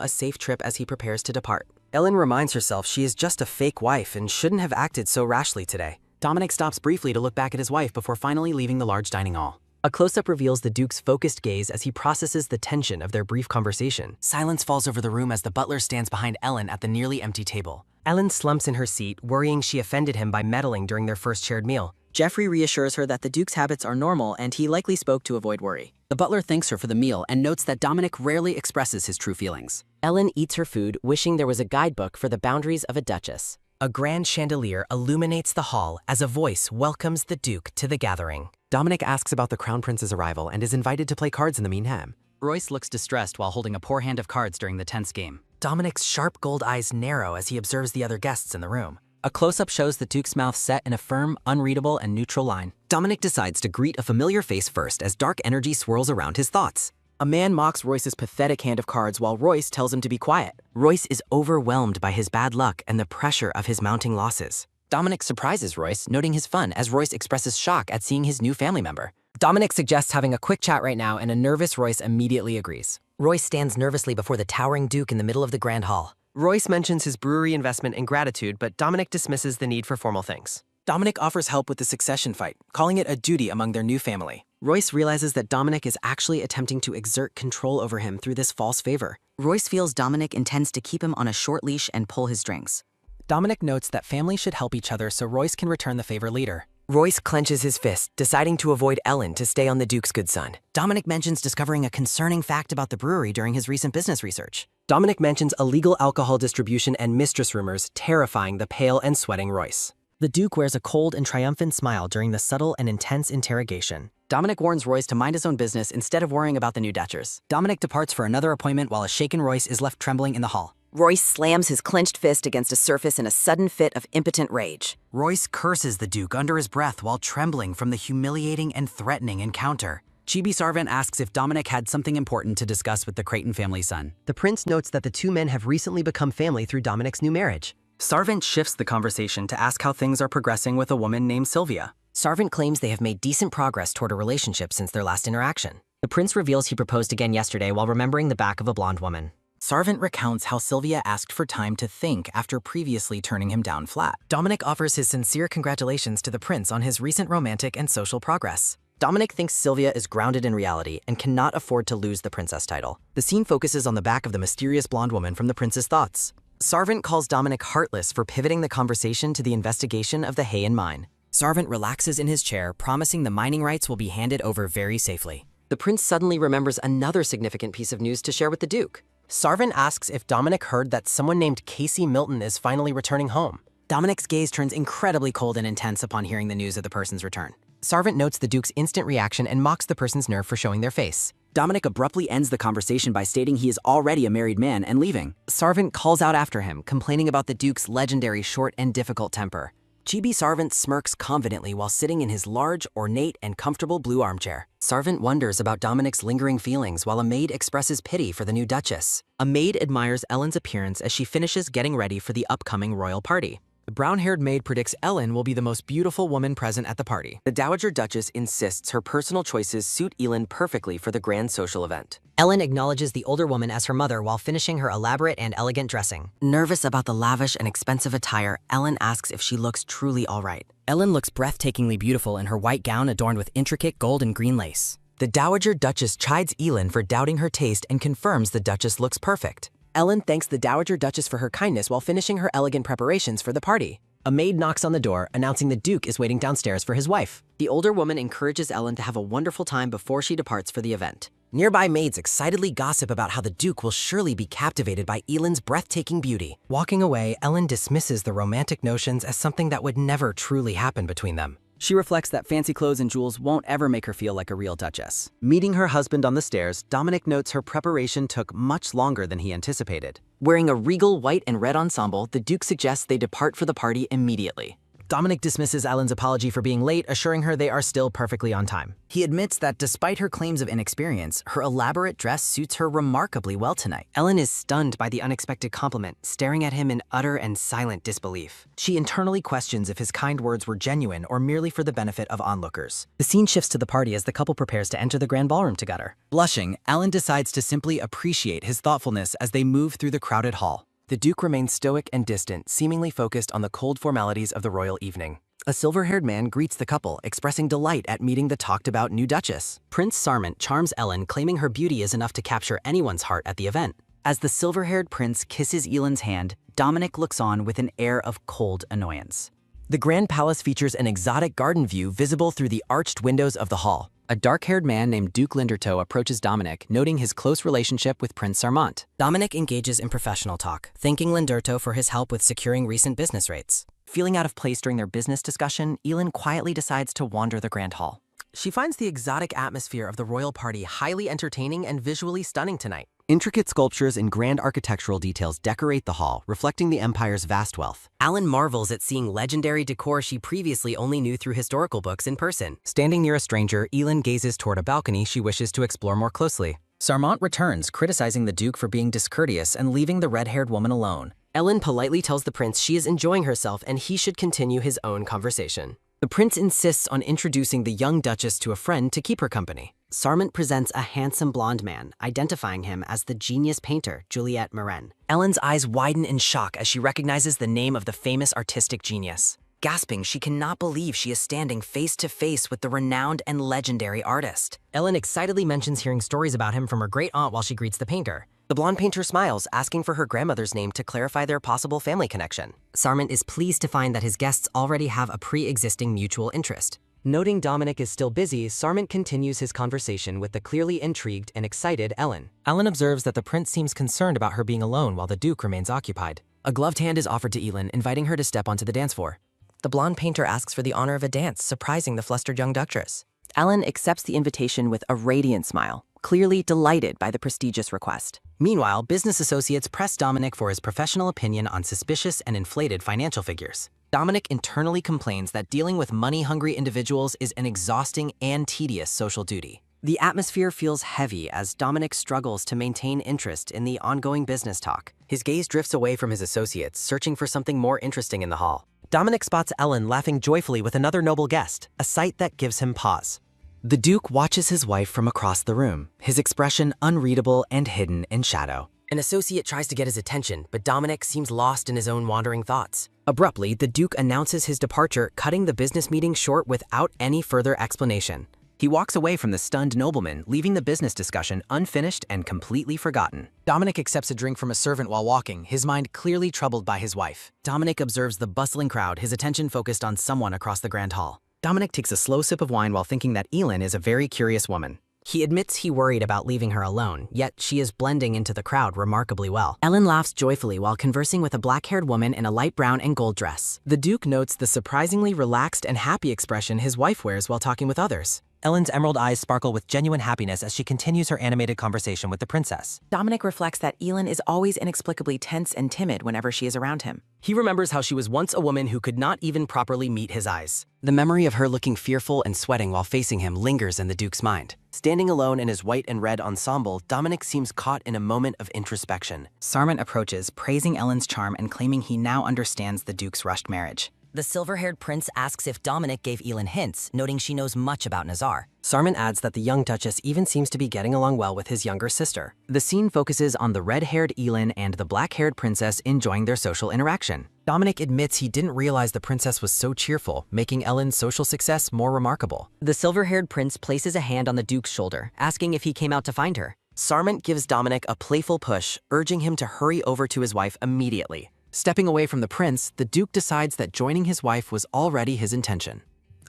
A: a safe trip as he prepares to depart. Ellen reminds herself she is just a fake wife and shouldn't have acted so rashly today. Dominic stops briefly to look back at his wife before finally leaving the large dining hall. A close-up reveals the Duke's focused gaze as he processes the tension of their brief conversation. Silence falls over the room as the butler stands behind Ellen at the nearly empty table. Ellen slumps in her seat, worrying she offended him by meddling during their first shared meal.
E: Jeffrey reassures her that the Duke's habits are normal and he likely spoke to avoid worry.
B: The butler thanks her for the meal and notes that Dominic rarely expresses his true feelings.
F: Ellen eats her food, wishing there was a guidebook for the boundaries of a duchess.
A: A grand chandelier illuminates the hall as a voice welcomes the Duke to the gathering. Dominic asks about the Crown Prince's arrival and is invited to play cards in the meantime.
B: Royce looks distressed while holding a poor hand of cards during the tense game.
A: Dominic's sharp gold eyes narrow as he observes the other guests in the room. A close-up shows the Duke's mouth set in a firm, unreadable, and neutral line. Dominic decides to greet a familiar face first as dark energy swirls around his thoughts.
E: A man mocks Royce's pathetic hand of cards while Royce tells him to be quiet.
A: Royce is overwhelmed by his bad luck and the pressure of his mounting losses.
B: Dominic surprises Royce, noting his fun as Royce expresses shock at seeing his new family member.
A: Dominic suggests having a quick chat right now, and a nervous Royce immediately agrees.
F: Royce stands nervously before the towering Duke in the middle of the grand hall.
A: Royce mentions his brewery investment and gratitude, but Dominic dismisses the need for formal thanks. Dominic offers help with the succession fight, calling it a duty among their new family. Royce realizes that Dominic is actually attempting to exert control over him through this false favor.
E: Royce feels Dominic intends to keep him on a short leash and pull his strings.
A: Dominic notes that families should help each other so Royce can return the favor later.
F: Royce clenches his fist, deciding to avoid Ellen to stay on the Duke's good side.
A: Dominic mentions discovering a concerning fact about the brewery during his recent business research. Dominic mentions illegal alcohol distribution and mistress rumors, terrifying the pale and sweating Royce. The Duke wears a cold and triumphant smile during the subtle and intense interrogation.
B: Dominic warns Royce to mind his own business instead of worrying about the new Duchess. Dominic departs for another appointment while a shaken Royce is left trembling in the hall.
E: Royce slams his clenched fist against a surface in a sudden fit of impotent rage.
B: Royce curses the Duke under his breath while trembling from the humiliating and threatening encounter. Chibi Sarvant asks if Dominic had something important to discuss with the Creighton family son.
A: The prince notes that the two men have recently become family through Dominic's new marriage. Sarvant shifts the conversation to ask how things are progressing with a woman named Sylvia.
F: Sarvant claims they have made decent progress toward a relationship since their last interaction. The prince reveals he proposed again yesterday while remembering the back of a blonde woman.
B: Sarvant recounts how Sylvia asked for time to think after previously turning him down flat.
A: Dominic offers his sincere congratulations to the prince on his recent romantic and social progress.
F: Dominic thinks Sylvia is grounded in reality and cannot afford to lose the princess title.
A: The scene focuses on the back of the mysterious blonde woman from the prince's thoughts. Sarvant calls Dominic heartless for pivoting the conversation to the investigation of the Heian mine. Sarvant relaxes in his chair, promising the mining rights will be handed over very safely.
F: The prince suddenly remembers another significant piece of news to share with the Duke.
A: Sarvant asks if Dominic heard that someone named Casey Milton is finally returning home.
B: Dominic's gaze turns incredibly cold and intense upon hearing the news of the person's return.
A: Sarvant notes the Duke's instant reaction and mocks the person's nerve for showing their face.
B: Dominic abruptly ends the conversation by stating he is already a married man and leaving.
A: Sarvant calls out after him, complaining about the Duke's legendary short and difficult temper. Chibi Sarvant smirks confidently while sitting in his large, ornate, and comfortable blue armchair. Sarvant wonders about Dominic's lingering feelings while a maid expresses pity for the new Duchess. A maid admires Ellen's appearance as she finishes getting ready for the upcoming royal party. The brown-haired maid predicts Ellen will be the most beautiful woman present at the party. The Dowager Duchess insists her personal choices suit Elin perfectly for the grand social event.
F: Ellen acknowledges the older woman as her mother while finishing her elaborate and elegant dressing.
A: Nervous about the lavish and expensive attire, Ellen asks if she looks truly all right. Ellen looks breathtakingly beautiful in her white gown adorned with intricate gold and green lace. The Dowager Duchess chides Elin for doubting her taste and confirms the Duchess looks perfect. Ellen thanks the Dowager Duchess for her kindness while finishing her elegant preparations for the party. A maid knocks on the door, announcing the Duke is waiting downstairs for his wife. The older woman encourages Ellen to have a wonderful time before she departs for the event. Nearby maids excitedly gossip about how the Duke will surely be captivated by Elin's breathtaking beauty. Walking away, Ellen dismisses the romantic notions as something that would never truly happen between them.
B: She reflects that fancy clothes and jewels won't ever make her feel like a real duchess.
C: Meeting her husband on the stairs, Dominic notes her preparation took much longer than he anticipated.
E: Wearing a regal white and red ensemble, the Duke suggests they depart for the party immediately.
A: Dominic dismisses Ellen's apology for being late, assuring her they are still perfectly on time.
B: He admits that despite her claims of inexperience, her elaborate dress suits her remarkably well tonight.
A: Ellen is stunned by the unexpected compliment, staring at him in utter and silent disbelief. She internally questions if his kind words were genuine or merely for the benefit of onlookers. The scene shifts to the party as the couple prepares to enter the grand ballroom together.
C: Blushing, Ellen decides to simply appreciate his thoughtfulness as they move through the crowded hall.
A: The Duke remains stoic and distant, seemingly focused on the cold formalities of the royal evening. A silver-haired man greets the couple, expressing delight at meeting the talked-about new duchess. Prince Sarmant charms Ellen, claiming her beauty is enough to capture anyone's heart at the event.
B: As the silver-haired prince kisses Elin's hand, Dominic looks on with an air of cold annoyance.
A: The Grand Palace features an exotic garden view visible through the arched windows of the hall.
C: A dark-haired man named Duke Lindertoe approaches Dominic, noting his close relationship with Prince Sarmant.
A: Dominic engages in professional talk, thanking Lindertoe for his help with securing recent business rates. Feeling out of place during their business discussion, Elin quietly decides to wander the grand hall. She finds the exotic atmosphere of the royal party highly entertaining and visually stunning tonight.
C: Intricate sculptures and grand architectural details decorate the hall, reflecting the empire's vast wealth.
A: Ellen marvels at seeing legendary decor she previously only knew through historical books in person. Standing near a stranger, Elin gazes toward a balcony she wishes to explore more closely.
B: Sarmant returns, criticizing the Duke for being discourteous and leaving the red-haired woman alone.
A: Ellen politely tells the prince she is enjoying herself and he should continue his own conversation. The prince insists on introducing the young duchess to a friend to keep her company. Sarmant presents a handsome blonde man, identifying him as the genius painter, Juliette Marin. Ellen's eyes widen in shock as she recognizes the name of the famous artistic genius. Gasping, she cannot believe she is standing face to face with the renowned and legendary artist. Ellen excitedly mentions hearing stories about him from her great-aunt while she greets the painter. The blonde painter smiles, asking for her grandmother's name to clarify their possible family connection. Sarmant is pleased to find that his guests already have a pre-existing mutual interest. Noting Dominic is still busy, Sarmant continues his conversation with the clearly intrigued and excited Ellen. Ellen observes that the prince seems concerned about her being alone while the Duke remains occupied. A gloved hand is offered to Elin, inviting her to step onto the dance floor. The blonde painter asks for the honor of a dance, surprising the flustered young duchess.
E: Ellen accepts the invitation with a radiant smile, clearly delighted by the prestigious request.
A: Meanwhile, business associates press Dominic for his professional opinion on suspicious and inflated financial figures. Dominic internally complains that dealing with money-hungry individuals is an exhausting and tedious social duty. The atmosphere feels heavy as Dominic struggles to maintain interest in the ongoing business talk. His gaze drifts away from his associates, searching for something more interesting in the hall. Dominic spots Ellen laughing joyfully with another noble guest, a sight that gives him pause. The Duke watches his wife from across the room, his expression unreadable and hidden in shadow. An associate tries to get his attention, but Dominic seems lost in his own wandering thoughts. Abruptly, the Duke announces his departure, cutting the business meeting short without any further explanation. He walks away from the stunned nobleman, leaving the business discussion unfinished and completely forgotten. Dominic accepts a drink from a servant while walking, his mind clearly troubled by his wife. Dominic observes the bustling crowd, his attention focused on someone across the grand hall. Dominic takes a slow sip of wine while thinking that Elin is a very curious woman. He admits he worried about leaving her alone, yet she is blending into the crowd remarkably well. Ellen laughs joyfully while conversing with a black-haired woman in a light brown and gold dress. The Duke notes the surprisingly relaxed and happy expression his wife wears while talking with others. Ellen's emerald eyes sparkle with genuine happiness as she continues her animated conversation with the princess.
E: Dominic reflects that Elin is always inexplicably tense and timid whenever she is around him.
A: He remembers how she was once a woman who could not even properly meet his eyes. The memory of her looking fearful and sweating while facing him lingers in the Duke's mind. Standing alone in his white and red ensemble, Dominic seems caught in a moment of introspection.
B: Sarmant approaches, praising Ellen's charm and claiming he now understands the Duke's rushed marriage.
F: The silver-haired prince asks if Dominic gave Elin hints, noting she knows much about Nazar.
A: Sarmant adds that the young duchess even seems to be getting along well with his younger sister. The scene focuses on the red-haired Elin and the black-haired princess enjoying their social interaction. Dominic admits he didn't realize the princess was so cheerful, making Ellen's social success more remarkable.
F: The silver-haired prince places a hand on the Duke's shoulder, asking if he came out to find her.
A: Sarmant gives Dominic a playful push, urging him to hurry over to his wife immediately. Stepping away from the prince, the Duke decides that joining his wife was already his intention.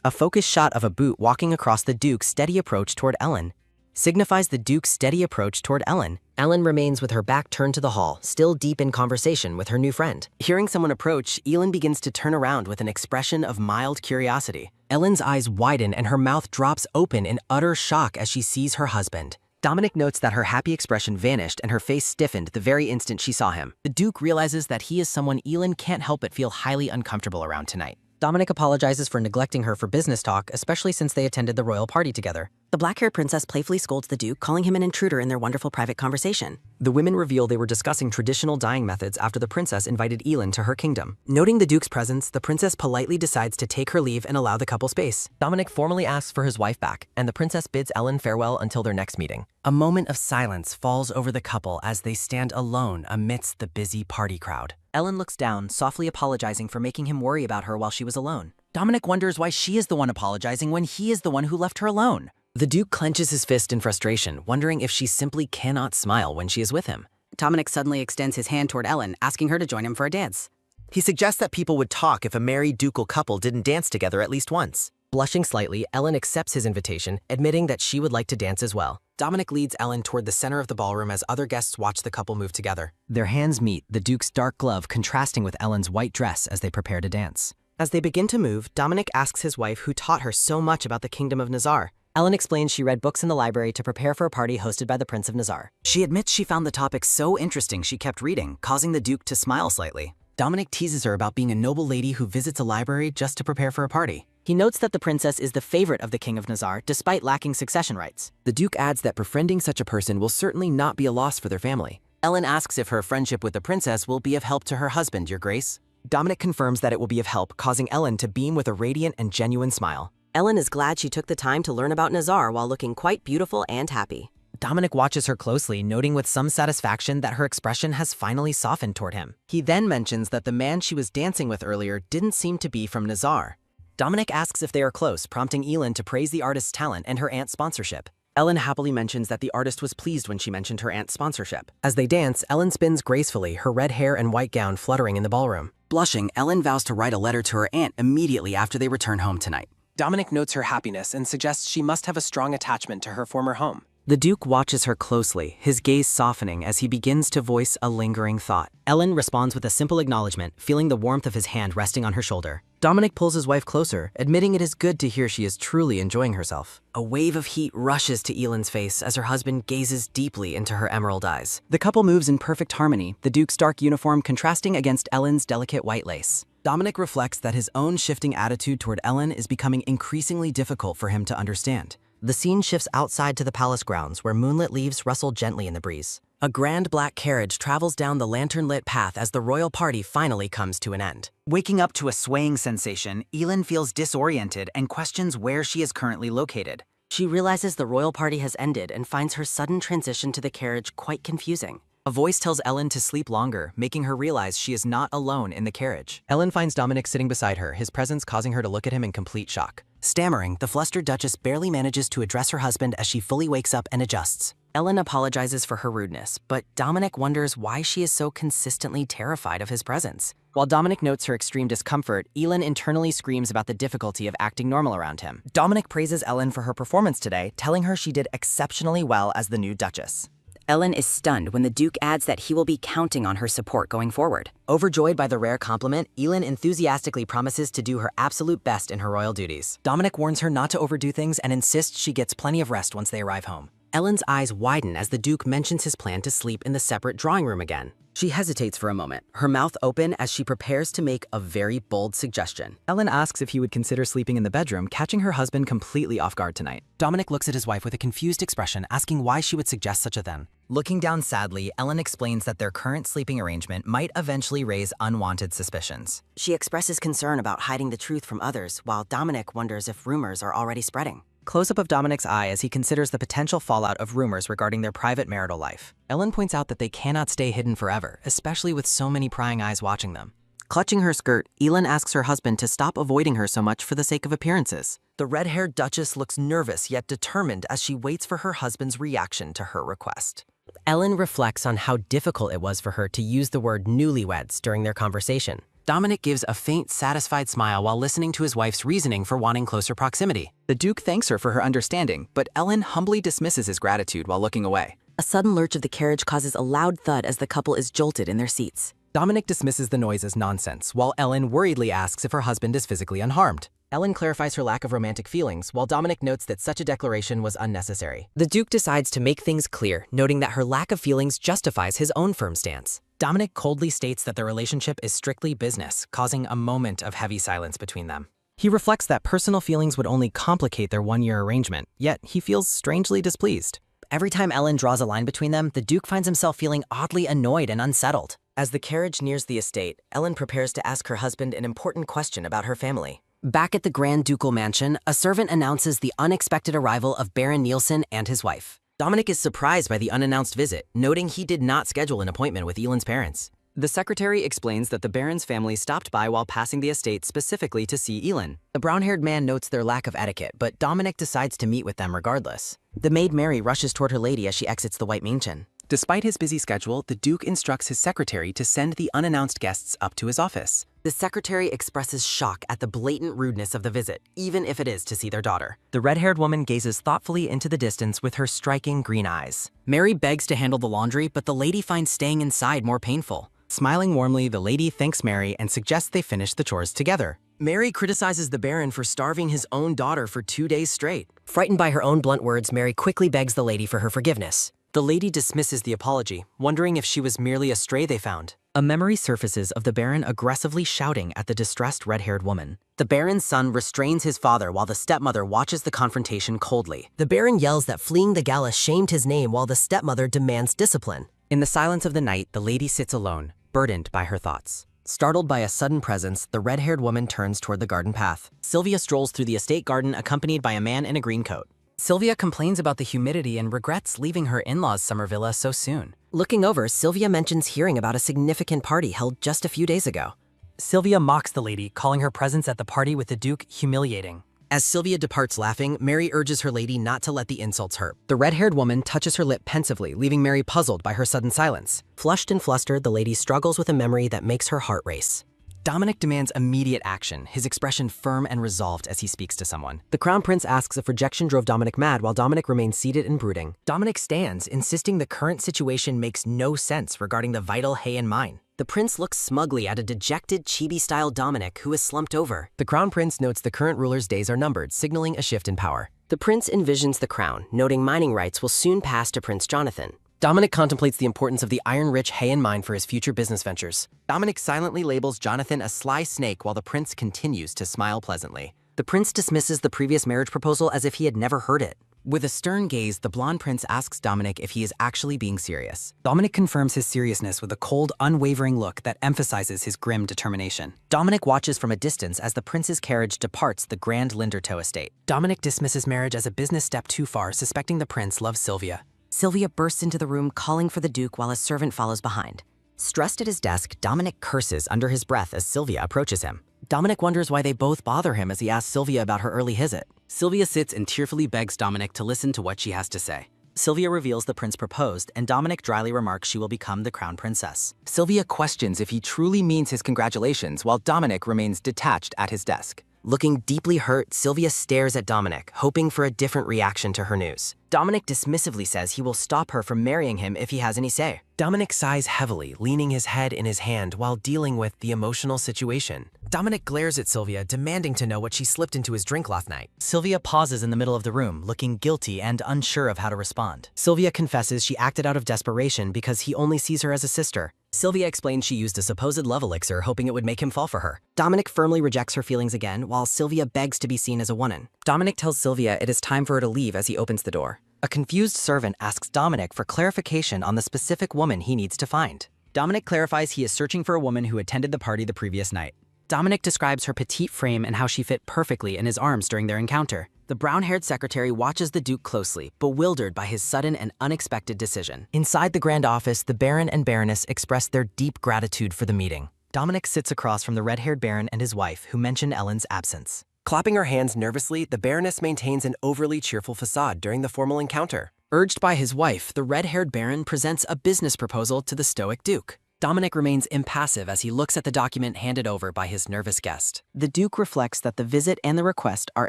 A: A focused shot of a boot walking across the Duke's steady approach toward Ellen.
F: signifies the Duke's steady approach toward Ellen. Ellen remains with her back turned to the hall, still deep in conversation with her new friend. Hearing someone approach, Elin begins to turn around with an expression of mild curiosity. Ellen's eyes widen and her mouth drops open in utter shock as she sees her husband. Dominic notes that her happy expression vanished and her face stiffened the very instant she saw him. The Duke realizes that he is someone Elin can't help but feel highly uncomfortable around tonight. Dominic apologizes for neglecting her for business talk, especially since they attended the royal party together.
E: The black-haired princess playfully scolds the Duke, calling him an intruder in their wonderful private conversation.
F: The women reveal they were discussing traditional dyeing methods after the princess invited Elin to her kingdom. Noting the Duke's presence, the princess politely decides to take her leave and allow the couple space. Dominic formally asks for his wife back, and the princess bids Ellen farewell until their next meeting. A moment of silence falls over the couple as they stand alone amidst the busy party crowd.
D: Ellen looks down, softly apologizing for making him worry about her while she was alone. Dominic wonders why she is the one apologizing when he is the one who left her alone.
F: The Duke clenches his fist in frustration, wondering if she simply cannot smile when she is with him.
E: Dominic suddenly extends his hand toward Ellen, asking her to join him for a dance.
C: He suggests that people would talk if a married ducal couple didn't dance together at least once.
F: Blushing slightly, Ellen accepts his invitation, admitting that she would like to dance as well. Dominic leads Ellen toward the center of the ballroom as other guests watch the couple move together. Their hands meet, the Duke's dark glove contrasting with Ellen's white dress as they prepare to dance. As they begin to move, Dominic asks his wife who taught her so much about the Kingdom of Nazar. Ellen explains she read books in the library to prepare for a party hosted by the Prince of Nazar.
D: She admits she found the topic so interesting she kept reading, causing the Duke to smile slightly.
F: Dominic teases her about being a noble lady who visits a library just to prepare for a party. He notes that the princess is the favorite of the King of Nazar, despite lacking succession rights. The Duke adds that befriending such a person will certainly not be a loss for their family. Ellen asks if her friendship with the princess will be of help to her husband, Your Grace. Dominic confirms that it will be of help, causing Ellen to beam with a radiant and genuine smile.
E: Ellen is glad she took the time to learn about Nazar while looking quite beautiful and happy.
F: Dominic watches her closely, noting with some satisfaction that her expression has finally softened toward him. He then mentions that the man she was dancing with earlier didn't seem to be from Nazar. Dominic asks if they are close, prompting Elin to praise the artist's talent and her aunt's sponsorship. Ellen happily mentions that the artist was pleased when she mentioned her aunt's sponsorship. As they dance, Ellen spins gracefully, her red hair and white gown fluttering in the ballroom.
D: Blushing, Ellen vows to write a letter to her aunt immediately after they return home tonight.
F: Dominic notes her happiness and suggests she must have a strong attachment to her former home. The Duke watches her closely, his gaze softening as he begins to voice a lingering thought. Ellen responds with a simple acknowledgement, feeling the warmth of his hand resting on her shoulder. Dominic pulls his wife closer, admitting it is good to hear she is truly enjoying herself. A wave of heat rushes to Elin's face as her husband gazes deeply into her emerald eyes.
D: The couple moves in perfect harmony, the Duke's dark uniform contrasting against Ellen's delicate white lace.
F: Dominic reflects that his own shifting attitude toward Ellen is becoming increasingly difficult for him to understand. The scene shifts outside to the palace grounds where moonlit leaves rustle gently in the breeze. A grand black carriage travels down the lantern-lit path as the royal party finally comes to an end.
D: Waking up to a swaying sensation, Elin feels disoriented and questions where she is currently located.
E: She realizes the royal party has ended and finds her sudden transition to the carriage quite confusing.
F: A voice tells Ellen to sleep longer, making her realize she is not alone in the carriage. Ellen finds Dominic sitting beside her, his presence causing her to look at him in complete shock. Stammering, the flustered Duchess barely manages to address her husband as she fully wakes up and adjusts.
E: Ellen apologizes for her rudeness, but Dominic wonders why she is so consistently terrified of his presence.
F: While Dominic notes her extreme discomfort, Elin internally screams about the difficulty of acting normal around him. Dominic praises Ellen for her performance today, telling her she did exceptionally well as the new Duchess.
E: Ellen is stunned when the Duke adds that he will be counting on her support going forward.
F: Overjoyed by the rare compliment, Elin enthusiastically promises to do her absolute best in her royal duties. Dominic warns her not to overdo things and insists she gets plenty of rest once they arrive home. Ellen's eyes widen as the Duke mentions his plan to sleep in the separate drawing room again. She hesitates for a moment, her mouth open as she prepares to make a very bold suggestion. Ellen asks if he would consider sleeping in the bedroom, catching her husband completely off guard tonight. Dominic looks at his wife with a confused expression, asking why she would suggest such a thing. Looking down sadly, Ellen explains that their current sleeping arrangement might eventually raise unwanted suspicions.
E: She expresses concern about hiding the truth from others, while Dominic wonders if rumors are already spreading.
F: Close-up of Dominic's eye as he considers the potential fallout of rumors regarding their private marital life. Ellen points out that they cannot stay hidden forever, especially with so many prying eyes watching them. Clutching her skirt, Elin asks her husband to stop avoiding her so much for the sake of appearances. The red-haired Duchess looks nervous yet determined as she waits for her husband's reaction to her request. Ellen reflects on how difficult it was for her to use the word newlyweds during their conversation. Dominic gives a faint, satisfied smile while listening to his wife's reasoning for wanting closer proximity.
C: The Duke thanks her for her understanding, but Ellen humbly dismisses his gratitude while looking away.
E: A sudden lurch of the carriage causes a loud thud as the couple is jolted in their seats.
F: Dominic dismisses the noise as nonsense, while Ellen worriedly asks if her husband is physically unharmed. Ellen clarifies her lack of romantic feelings, while Dominic notes that such a declaration was unnecessary. The Duke decides to make things clear, noting that her lack of feelings justifies his own firm stance. Dominic coldly states that their relationship is strictly business, causing a moment of heavy silence between them. He reflects that personal feelings would only complicate their one-year arrangement, yet he feels strangely displeased.
D: Every time Ellen draws a line between them, the Duke finds himself feeling oddly annoyed and unsettled.
A: As the carriage nears the estate, Ellen prepares to ask her husband an important question about her family.
D: Back at the Grand Ducal Mansion, a servant announces the unexpected arrival of Baron Nielsen and his wife.
A: Dominic is surprised by the unannounced visit, noting he did not schedule an appointment with Elin's parents.
F: The secretary explains that the Baron's family stopped by while passing the estate specifically to see Elin.
D: The brown-haired man notes their lack of etiquette, but Dominic decides to meet with them regardless. The maid Mary rushes toward her lady as she exits the White Mansion.
F: Despite his busy schedule, the Duke instructs his secretary to send the unannounced guests up to his office.
A: The secretary expresses shock at the blatant rudeness of the visit, even if it is to see their daughter.
F: The red-haired woman gazes thoughtfully into the distance with her striking green eyes.
D: Mary begs to handle the laundry, but the lady finds staying inside more painful.
F: Smiling warmly, the lady thanks Mary and suggests they finish the chores together.
A: Mary criticizes the Baron for starving his own daughter for 2 days straight. Frightened by her own blunt words, Mary quickly begs the lady for her forgiveness.
F: The lady dismisses the apology, wondering if she was merely a stray they found.
D: A memory surfaces of the Baron aggressively shouting at the distressed red-haired woman.
A: The Baron's son restrains his father while the stepmother watches the confrontation coldly. The Baron yells that fleeing the gala shamed his name while the stepmother demands discipline.
F: In the silence of the night, the lady sits alone, burdened by her thoughts.
A: Startled by a sudden presence, the red-haired woman turns toward the garden path.
D: Sylvia strolls through the estate garden accompanied by a man in a green coat.
F: Sylvia complains about the humidity and regrets leaving her in-laws' summer villa so soon.
A: Looking over, Sylvia mentions hearing about a significant party held just a few days ago.
F: Sylvia mocks the lady, calling her presence at the party with the Duke humiliating.
A: As Sylvia departs laughing, Mary urges her lady not to let the insults hurt. The red-haired woman touches her lip pensively, leaving Mary puzzled by her sudden silence. Flushed and flustered, the lady struggles with a memory that makes her heart race.
F: Dominic demands immediate action, his expression firm and resolved as he speaks to someone.
A: The Crown Prince asks if rejection drove Dominic mad while Dominic remains seated and brooding. Dominic stands, insisting the current situation makes no sense regarding the vital hay and mine. The prince looks smugly at a dejected, chibi-style Dominic who is slumped over. The Crown Prince notes the current ruler's days are numbered, signaling a shift in power. The prince envisions the crown, noting mining rights will soon pass to Prince Jonathan. Dominic contemplates the importance of the iron-rich hay and mine for his future business ventures.
F: Dominic silently labels Jonathan a sly snake while the prince continues to smile pleasantly.
A: The prince dismisses the previous marriage proposal as if he had never heard it.
F: With a stern gaze, the blonde prince asks Dominic if he is actually being serious. Dominic confirms his seriousness with a cold, unwavering look that emphasizes his grim determination.
D: Dominic watches from a distance as the prince's carriage departs the Grand Lindertoe estate.
F: Dominic dismisses marriage as a business step too far, suspecting the prince loves Sylvia.
D: Sylvia bursts into the room, calling for the Duke while a servant follows behind.
A: Stressed at his desk, Dominic curses under his breath as Sylvia approaches him.
D: Dominic wonders why they both bother him as he asks Sylvia about her early visit.
F: Sylvia sits and tearfully begs Dominic to listen to what she has to say.
D: Sylvia reveals the prince proposed, and Dominic dryly remarks she will become the crown princess.
C: Sylvia questions if he truly means his congratulations while Dominic remains detached at his desk.
A: Looking deeply hurt, Sylvia stares at Dominic, hoping for a different reaction to her news. Dominic dismissively says he will stop her from marrying him if he has any say.
F: Dominic sighs heavily, leaning his head in his hand while dealing with the emotional situation. Dominic glares at Sylvia, demanding to know what she slipped into his drink last night.
D: Sylvia pauses in the middle of the room, looking guilty and unsure of how to respond.
A: Sylvia confesses she acted out of desperation because he only sees her as a sister. Sylvia explains she used a supposed love elixir, hoping it would make him fall for her. Dominic firmly rejects her feelings again, while Sylvia begs to be seen as a woman.
D: Dominic tells Sylvia it is time for her to leave as he opens the door.
A: A confused servant asks Dominic for clarification on the specific woman he needs to find.
D: Dominic clarifies he is searching for a woman who attended the party the previous night. Dominic describes her petite frame and how she fit perfectly in his arms during their encounter.
A: The brown-haired secretary watches the Duke closely, bewildered by his sudden and unexpected decision. Inside the grand office, the Baron and Baroness express their deep gratitude for the meeting.
D: Dominic sits across from the red-haired Baron and his wife, who mention Ellen's absence.
F: Clapping her hands nervously, the Baroness maintains an overly cheerful facade during the formal encounter.
A: Urged by his wife, the red-haired Baron presents a business proposal to the stoic Duke.
F: Dominic remains impassive as he looks at the document handed over by his nervous guest.
E: The Duke reflects that the visit and the request are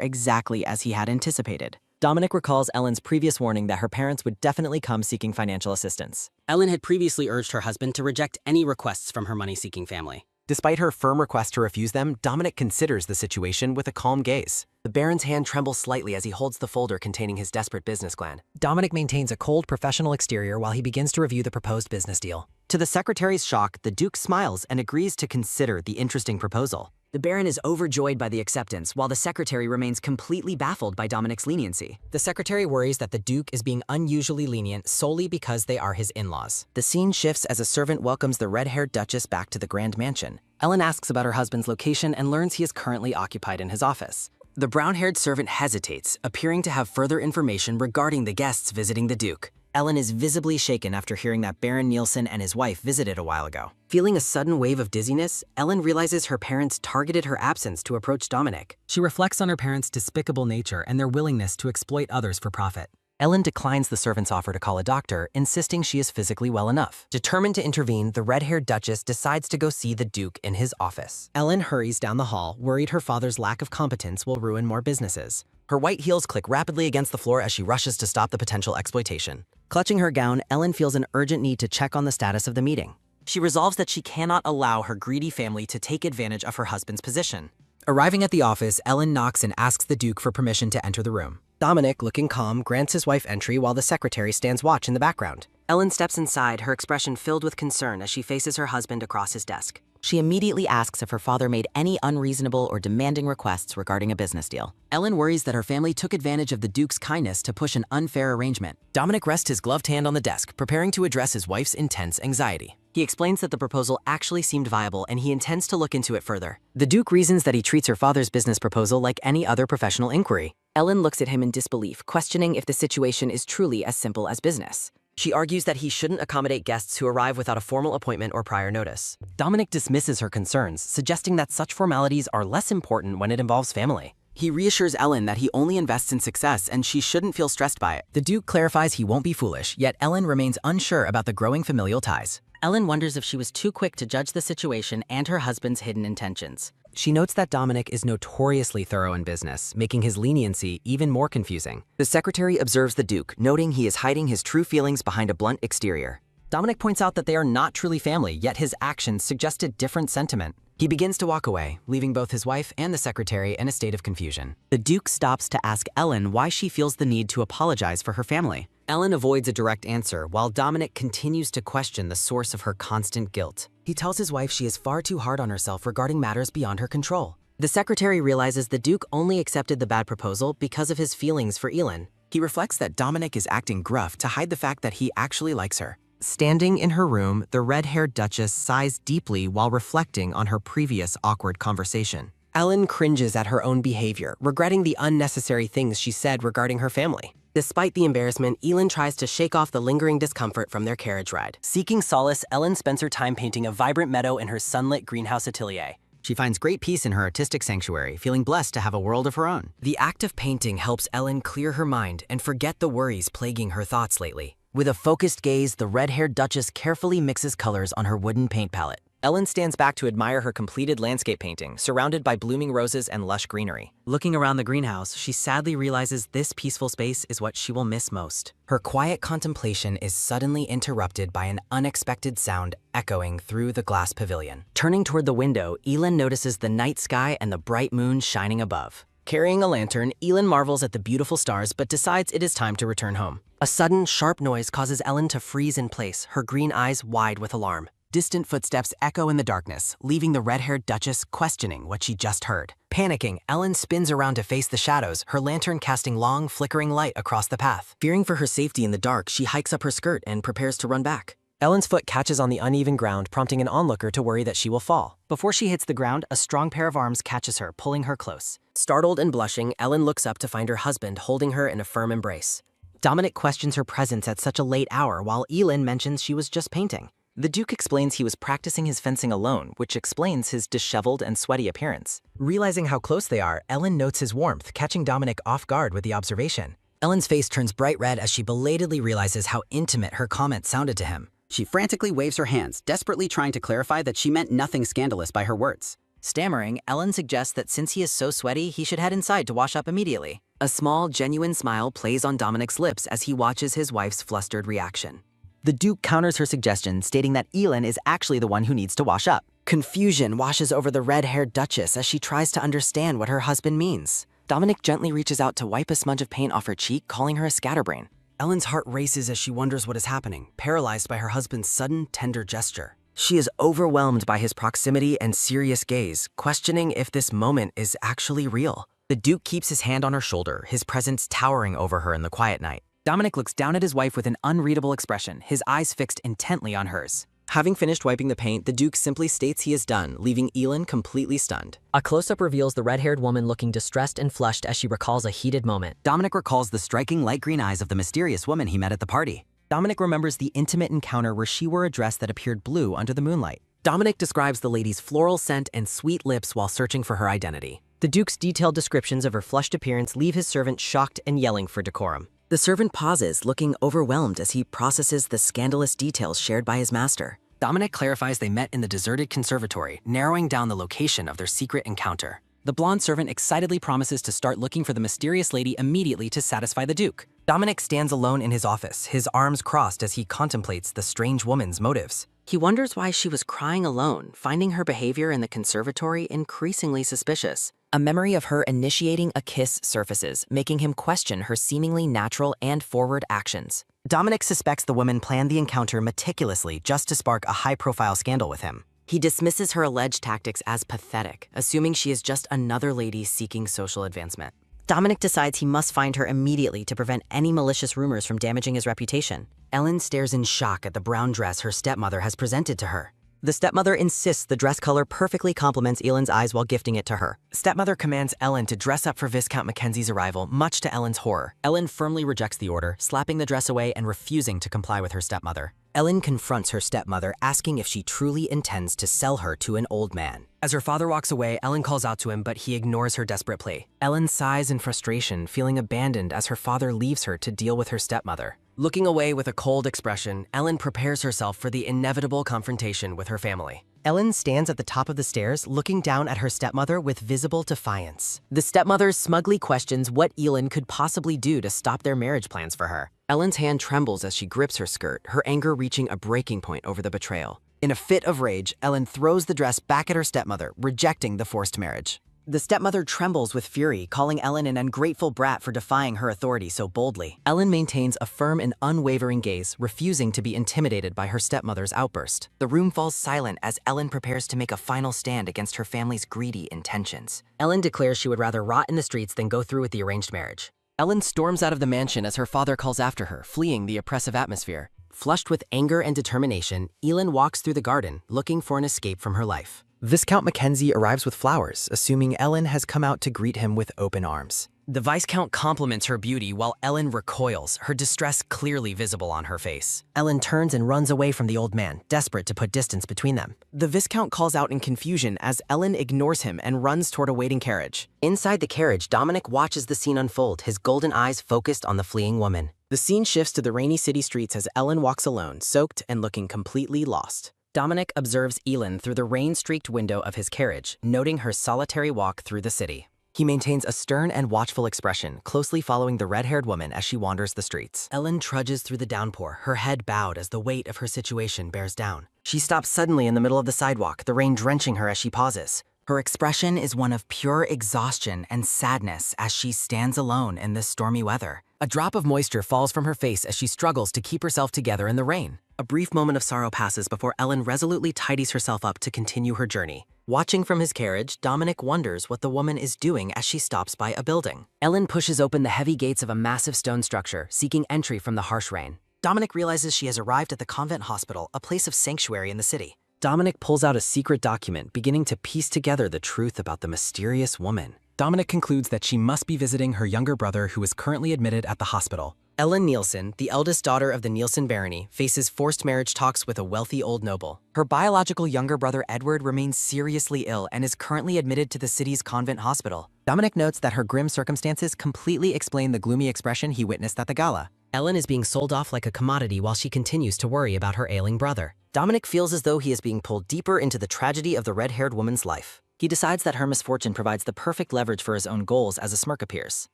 E: exactly as he had anticipated.
F: Dominic recalls Ellen's previous warning that her parents would definitely come seeking financial assistance. Ellen had previously urged her husband to reject any requests from her money-seeking family.
A: Despite her firm request to refuse them, Dominic considers the situation with a calm gaze. The Baron's hand trembles slightly as he holds the folder containing his desperate business plan.
F: Dominic maintains a cold, professional exterior while he begins to review the proposed business deal.
A: To the secretary's shock, the Duke smiles and agrees to consider the interesting proposal.
B: The Baron is overjoyed by the acceptance, while the secretary remains completely baffled by Dominic's leniency.
F: The secretary worries that the Duke is being unusually lenient solely because they are his in-laws.
B: The scene shifts as a servant welcomes the red-haired Duchess back to the Grand Mansion.
F: Ellen asks about her husband's location and learns he is currently occupied in his office.
B: The brown-haired servant hesitates, appearing to have further information regarding the guests visiting the Duke.
F: Ellen is visibly shaken after hearing that Baron Nielsen and his wife visited a while ago.
B: Feeling a sudden wave of dizziness, Ellen realizes her parents targeted her absence to approach Dominic.
F: She reflects on her parents' despicable nature and their willingness to exploit others for profit.
A: Ellen declines the servant's offer to call a doctor, insisting she is physically well enough. Determined to intervene, the red-haired Duchess decides to go see the Duke in his office.
F: Ellen hurries down the hall, worried her father's lack of competence will ruin more businesses.
A: Her white heels click rapidly against the floor as she rushes to stop the potential exploitation.
B: Clutching her gown, Ellen feels an urgent need to check on the status of the meeting.
F: She resolves that she cannot allow her greedy family to take advantage of her husband's position. Arriving at the office, Ellen knocks and asks the Duke for permission to enter the room. Dominic, looking calm, grants his wife entry while the secretary stands watch in the background.
B: Ellen steps inside, her expression filled with concern as she faces her husband across his desk. She immediately asks if her father made any unreasonable or demanding requests regarding a business deal.
F: Ellen worries that her family took advantage of the Duke's kindness to push an unfair arrangement.
A: Dominic rests his gloved hand on the desk, preparing to address his wife's intense anxiety.
B: He explains that the proposal actually seemed viable and he intends to look into it further. The Duke reasons that he treats her father's business proposal like any other professional inquiry. Ellen looks at him in disbelief, questioning if the situation is truly as simple as business. She argues that he shouldn't accommodate guests who arrive without a formal appointment or prior notice.
A: Dominic dismisses her concerns, suggesting that such formalities are less important when it involves family.
B: He reassures Ellen that he only invests in success and she shouldn't feel stressed by it.
F: The Duke clarifies he won't be foolish, yet Ellen remains unsure about the growing familial ties.
B: Ellen wonders if she was too quick to judge the situation and her husband's hidden intentions.
A: She notes that Dominic is notoriously thorough in business, making his leniency even more confusing.
B: The secretary observes the Duke, noting he is hiding his true feelings behind a blunt exterior.
F: Dominic points out that they are not truly family, yet his actions suggest a different sentiment.
A: He begins to walk away, leaving both his wife and the secretary in a state of confusion.
B: The Duke stops to ask Ellen why she feels the need to apologize for her family. Ellen avoids a direct answer, while Dominic continues to question the source of her constant guilt.
F: He tells his wife she is far too hard on herself regarding matters beyond her control.
B: The secretary realizes the Duke only accepted the bad proposal because of his feelings for Ellen.
A: He reflects that Dominic is acting gruff to hide the fact that he actually likes her. Standing in her room, the red-haired Duchess sighs deeply while reflecting on her previous awkward conversation.
F: Ellen cringes at her own behavior, regretting the unnecessary things she said regarding her family.
B: Despite the embarrassment, Ellen tries to shake off the lingering discomfort from their carriage ride.
F: Seeking solace, Ellen spends her time painting a vibrant meadow in her sunlit greenhouse atelier.
A: She finds great peace in her artistic sanctuary, feeling blessed to have a world of her own.
B: The act of painting helps Ellen clear her mind and forget the worries plaguing her thoughts lately.
F: With a focused gaze, the red-haired Duchess carefully mixes colors on her wooden paint palette. Ellen stands back to admire her completed landscape painting, surrounded by blooming roses and lush greenery.
B: Looking around the greenhouse, she sadly realizes this peaceful space is what she will miss most.
F: Her quiet contemplation is suddenly interrupted by an unexpected sound echoing through the glass pavilion.
B: Turning toward the window, Ellen notices the night sky and the bright moon shining above.
F: Carrying a lantern, Ellen marvels at the beautiful stars but decides it is time to return home. A sudden, sharp noise causes Ellen to freeze in place, her green eyes wide with alarm.
A: Distant footsteps echo in the darkness, leaving the red-haired Duchess questioning what she just heard.
F: Panicking, Ellen spins around to face the shadows, her lantern casting long, flickering light across the path.
B: Fearing for her safety in the dark, she hikes up her skirt and prepares to run back.
F: Ellen's foot catches on the uneven ground, prompting an onlooker to worry that she will fall. Before she hits the ground, a strong pair of arms catches her, pulling her close.
B: Startled and blushing, Ellen looks up to find her husband holding her in a firm embrace.
F: Dominic questions her presence at such a late hour, while Ellen mentions she was just painting.
E: The Duke explains he was practicing his fencing alone, which explains his disheveled and sweaty appearance.
F: Realizing how close they are, Ellen notes his warmth, catching Dominic off guard with the observation. Ellen's face turns bright red as she belatedly realizes how intimate her comment sounded to him.
C: She frantically waves her hands, desperately trying to clarify that she meant nothing scandalous by her words.
D: Stammering, Ellen suggests that since he is so sweaty, he should head inside to wash up immediately.
F: A small, genuine smile plays on Dominic's lips as he watches his wife's flustered reaction.
D: The Duke counters her suggestion, stating that Elin is actually the one who needs to wash up. Confusion washes over the red-haired Duchess as she tries to understand what her husband means. Dominic gently reaches out to wipe a smudge of paint off her cheek, calling her a scatterbrain.
F: Ellen's heart races as she wonders what is happening, paralyzed by her husband's sudden, tender gesture. She is overwhelmed by his proximity and serious gaze, questioning if this moment is actually real. The Duke keeps his hand on her shoulder, his presence towering over her in the quiet night.
D: Dominic looks down at his wife with an unreadable expression, his eyes fixed intently on hers.
F: Having finished wiping the paint, the Duke simply states he is done, leaving Elin completely stunned.
G: A close-up reveals the red-haired woman looking distressed and flushed as she recalls a heated moment.
C: Dominic recalls the striking light green eyes of the mysterious woman he met at the party.
D: Dominic remembers the intimate encounter where she wore a dress that appeared blue under the moonlight.
F: Dominic describes the lady's floral scent and sweet lips while searching for her identity.
G: The Duke's detailed descriptions of her flushed appearance leave his servant shocked and yelling for decorum.
F: The servant pauses, looking overwhelmed as he processes the scandalous details shared by his master. Dominic clarifies they met in the deserted conservatory, narrowing down the location of their secret encounter.
D: The blonde servant excitedly promises to start looking for the mysterious lady immediately to satisfy the Duke.
F: Dominic stands alone in his office, his arms crossed as he contemplates the strange woman's motives.
G: He wonders why she was crying alone, finding her behavior in the conservatory increasingly suspicious.
F: A memory of her initiating a kiss surfaces, making him question her seemingly natural and forward actions.
D: Dominic suspects the woman planned the encounter meticulously just to spark a high-profile scandal with him.
F: He dismisses her alleged tactics as pathetic, assuming she is just another lady seeking social advancement.
G: Dominic decides he must find her immediately to prevent any malicious rumors from damaging his reputation.
F: Ellen stares in shock at the brown dress her stepmother has presented to her.
G: The stepmother insists the dress color perfectly complements Elin's eyes while gifting it to her.
F: Stepmother commands Ellen to dress up for Viscount Mackenzie's arrival, much to Ellen's horror. Ellen firmly rejects the order, slapping the dress away and refusing to comply with her stepmother. Ellen confronts her stepmother, asking if she truly intends to sell her to an old man. As her father walks away, Ellen calls out to him, but he ignores her desperate plea. Ellen sighs in frustration, feeling abandoned as her father leaves her to deal with her stepmother. Looking away with a cold expression, Ellen prepares herself for the inevitable confrontation with her family.
D: Ellen stands at the top of the stairs, looking down at her stepmother with visible defiance.
F: The stepmother smugly questions what Elin could possibly do to stop their marriage plans for her. Ellen's hand trembles as she grips her skirt, her anger reaching a breaking point over the betrayal.
D: In a fit of rage, Ellen throws the dress back at her stepmother, rejecting the forced marriage. The stepmother trembles with fury, calling Ellen an ungrateful brat for defying her authority so boldly.
F: Ellen maintains a firm and unwavering gaze, refusing to be intimidated by her stepmother's outburst. The room falls silent as Ellen prepares to make a final stand against her family's greedy intentions. Ellen declares she would rather rot in the streets than go through with the arranged marriage. Ellen storms out of the mansion as her father calls after her, fleeing the oppressive atmosphere. Flushed with anger and determination, Elin walks through the garden, looking for an escape from her life.
D: Viscount Mackenzie arrives with flowers, assuming Ellen has come out to greet him with open arms.
F: The Viscount compliments her beauty while Ellen recoils, her distress clearly visible on her face.
D: Ellen turns and runs away from the old man, desperate to put distance between them.
F: The Viscount calls out in confusion as Ellen ignores him and runs toward a waiting carriage.
G: Inside the carriage, Dominic watches the scene unfold, his golden eyes focused on the fleeing woman.
F: The scene shifts to the rainy city streets as Ellen walks alone, soaked and looking completely lost. Dominic observes Elin through the rain-streaked window of his carriage, noting her solitary walk through the city. He maintains a stern and watchful expression, closely following the red-haired woman as she wanders the streets. Ellen trudges through the downpour, her head bowed as the weight of her situation bears down. She stops suddenly in the middle of the sidewalk, the rain drenching her as she pauses. Her expression is one of pure exhaustion and sadness as she stands alone in this stormy weather. A drop of moisture falls from her face as she struggles to keep herself together in the rain. A brief moment of sorrow passes before Ellen resolutely tidies herself up to continue her journey. Watching from his carriage, Dominic wonders what the woman is doing as she stops by a building. Ellen pushes open the heavy gates of a massive stone structure, seeking entry from the harsh rain.
D: Dominic realizes she has arrived at the convent hospital, a place of sanctuary in the city.
F: Dominic pulls out a secret document, beginning to piece together the truth about the mysterious woman.
H: Dominic concludes that she must be visiting her younger brother who is currently admitted at the hospital.
F: Ellen Nielsen, the eldest daughter of the Nielsen barony, faces forced marriage talks with a wealthy old noble. Her biological younger brother Edward remains seriously ill and is currently admitted to the city's convent hospital.
D: Dominic notes that her grim circumstances completely explain the gloomy expression he witnessed at the gala.
F: Ellen is being sold off like a commodity while she continues to worry about her ailing brother. Dominic feels as though he is being pulled deeper into the tragedy of the red-haired woman's life.
B: He decides that her misfortune provides the perfect leverage for his own goals as a smirk appears.